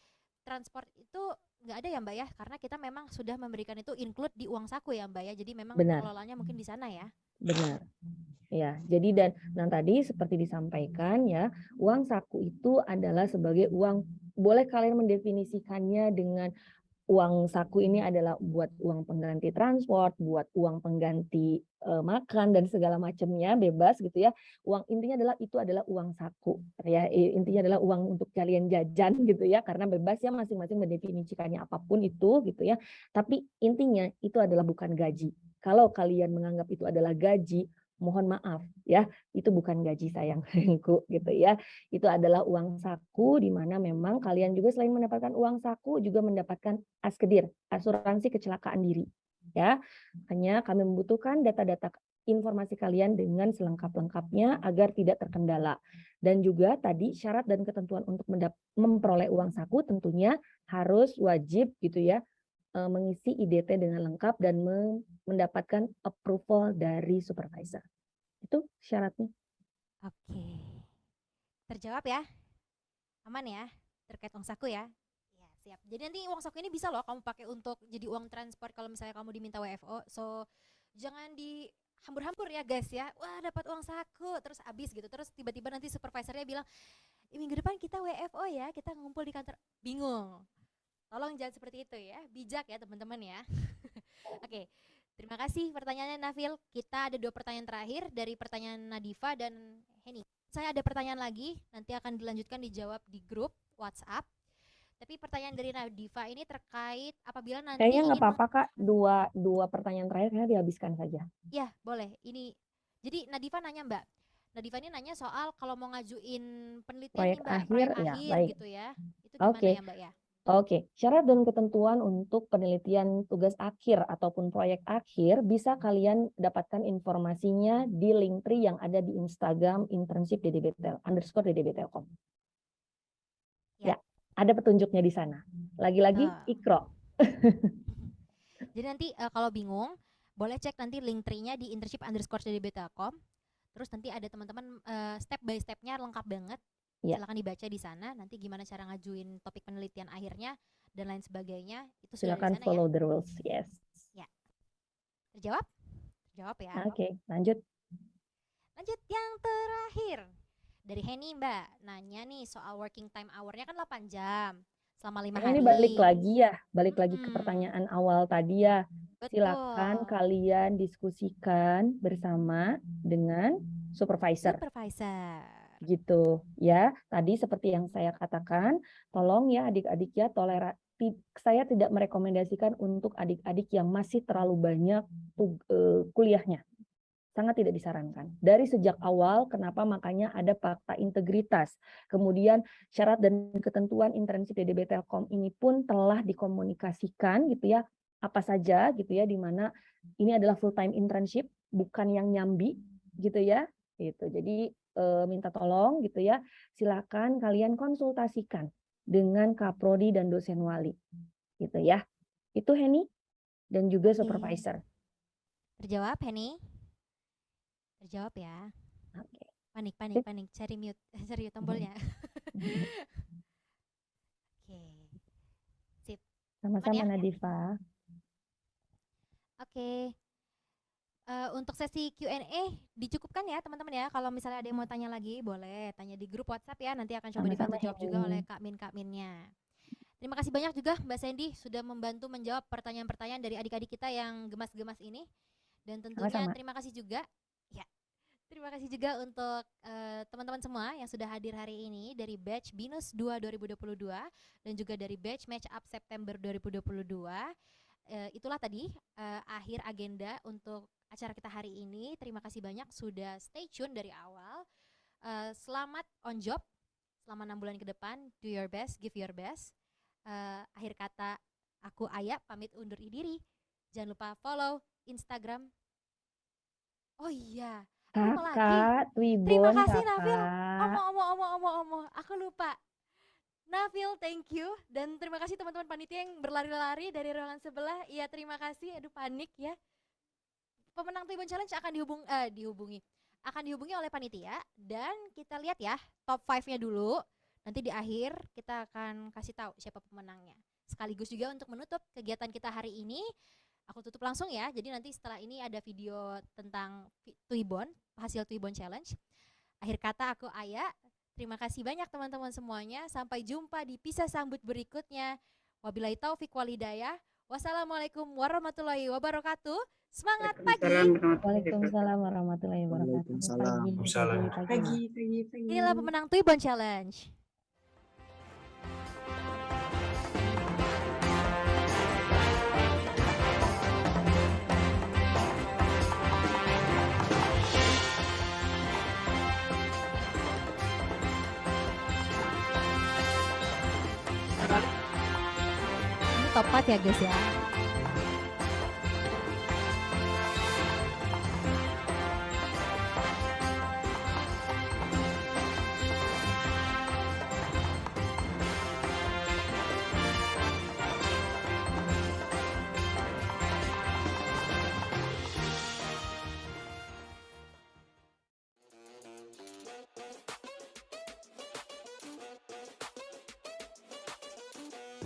transport itu nggak ada ya Mbak ya, karena kita memang sudah memberikan itu include di uang saku ya Mbak ya, jadi memang Benar. pengelolanya mungkin di sana ya. Benar. Ya, jadi dan tadi seperti disampaikan ya, uang saku itu adalah sebagai uang, boleh kalian mendefinisikannya dengan uang saku ini adalah buat uang pengganti transport, buat uang pengganti makan dan segala macamnya, bebas gitu ya. Uang intinya adalah itu adalah uang saku ya. Intinya adalah uang untuk kalian jajan gitu ya, karena bebas ya masing-masing mendefinisikannya apapun itu gitu ya. Tapi intinya itu adalah bukan gaji. Kalau kalian menganggap itu adalah gaji, mohon maaf ya, itu bukan gaji sayangku gitu ya. Itu adalah uang saku di mana memang kalian juga selain mendapatkan uang saku juga mendapatkan askedir, asuransi kecelakaan diri ya. Hanya kami membutuhkan data-data informasi kalian dengan selengkap-lengkapnya agar tidak terkendala. Dan juga tadi syarat dan ketentuan untuk memperoleh uang saku tentunya harus wajib gitu ya, mengisi IDT dengan lengkap dan mendapatkan approval dari supervisor. Itu syaratnya. Oke. Terjawab ya? Aman ya? Terkait uang saku ya? Ya, siap. Jadi nanti uang saku ini bisa loh kamu pakai untuk jadi uang transport kalau misalnya kamu diminta WFO. So, jangan dihambur-hambur ya guys ya. Wah, dapat uang saku terus habis gitu. Terus tiba-tiba nanti supervisornya bilang, minggu depan kita WFO ya, kita ngumpul di kantor. Bingung. Tolong jangan seperti itu ya, bijak ya teman-teman ya. Oke, terima kasih pertanyaannya Nafil. Kita ada 2 pertanyaan terakhir dari pertanyaan Nadifa dan Heni. Saya ada pertanyaan lagi, nanti akan dilanjutkan dijawab di grup WhatsApp. Tapi pertanyaan dari Nadifa ini terkait apabila nanti kayaknya nggak apa-apa Kak, dua pertanyaan terakhirnya dihabiskan saja. Ya, boleh. Ini jadi Nadifa nanya Mbak. Nadifa ini nanya soal kalau mau ngajuin penelitian Proyek nih Mbak, akhir proyek ya, akhir baik. gitu ya. Itu gimana Oke. ya Mbak ya? Oke, syarat dan ketentuan untuk penelitian tugas akhir ataupun proyek akhir bisa kalian dapatkan informasinya di Linktree yang ada di Instagram internship @ddbtel_ddbtelkom. Ya, ada petunjuknya di sana. Lagi-lagi Ikro. Jadi nanti kalau bingung boleh cek nanti Linktree-nya di internship_ddbtelkom. Terus nanti ada teman-teman step by step-nya lengkap banget. Ya. Silakan dibaca di sana. Nanti gimana cara ngajuin topik penelitian akhirnya dan lain sebagainya itu sudah Silakan di sana follow ya. the rules. Yes. Ya. Terjawab? Terjawab ya. Oke, lanjut. Lanjut yang terakhir. Dari Heni Mbak, nanya nih soal working time hour-nya kan 8 jam selama 5 hari. Ini balik lagi ke pertanyaan awal tadi ya. Silakan kalian diskusikan bersama dengan supervisor. Gitu ya. Tadi seperti yang saya katakan, tolong ya adik-adik ya saya tidak merekomendasikan untuk adik-adik yang masih terlalu banyak kuliahnya. Sangat tidak disarankan. Dari sejak awal, kenapa makanya ada fakta integritas. Kemudian syarat dan ketentuan internship DDB Telkom ini pun telah dikomunikasikan gitu ya, apa saja gitu ya, di mana ini adalah full time internship, bukan yang nyambi gitu ya. Gitu. Jadi minta tolong gitu ya, silakan kalian konsultasikan dengan Kaprodi dan dosen wali. Gitu ya. Itu Heni dan juga supervisor. Terjawab Heni? Terjawab ya. Oke. Panik, cari mute tombolnya. Oke. Sip. Sama-sama ya? Nadifa. Oke. Untuk sesi Q&A dicukupkan ya teman-teman ya. Kalau misalnya ada yang mau tanya lagi boleh tanya di grup WhatsApp ya. Nanti akan coba dibantu jawab juga oleh Kak Min-Minnya. Terima kasih banyak juga Mbak Sandy sudah membantu menjawab pertanyaan-pertanyaan dari adik-adik kita yang gemas-gemas ini. Dan tentunya terima kasih juga. Ya. Terima kasih juga untuk teman-teman semua yang sudah hadir hari ini dari batch BINUS 2 2022 dan juga dari batch Match Up September 2022. Itulah tadi akhir agenda untuk acara kita hari ini. Terima kasih banyak sudah stay tune dari awal. Selamat on job selama 6 bulan ke depan. Do your best, give your best. Akhir kata aku Aya pamit undur diri. Jangan lupa follow Instagram. Oh iya, aku lupa lagi. Kakak, Terima Twibon kasih Nafil. kakak. Aku lupa. Nafil, thank you. Dan terima kasih teman-teman panitia yang berlari-lari dari ruangan sebelah. Iya, terima kasih. Aduh, panik ya. Pemenang Twibon Challenge akan dihubungi oleh panitia. Dan kita lihat ya top 5-nya dulu. Nanti di akhir kita akan kasih tahu siapa pemenangnya. Sekaligus juga untuk menutup kegiatan kita hari ini, aku tutup langsung ya. Jadi nanti setelah ini ada video tentang Twibon, hasil Twibon Challenge. Akhir kata aku Aya. Terima kasih banyak teman-teman semuanya. Sampai jumpa di Pisah Sambut berikutnya. Wabillahi taufik wal hidayah. Wassalamualaikum warahmatullahi wabarakatuh. Semangat pagi. Waalaikumsalam warahmatullahi wabarakatuh. Pagi. Inilah pemenang Twibon Challenge. Ini top 4 ya guys ya.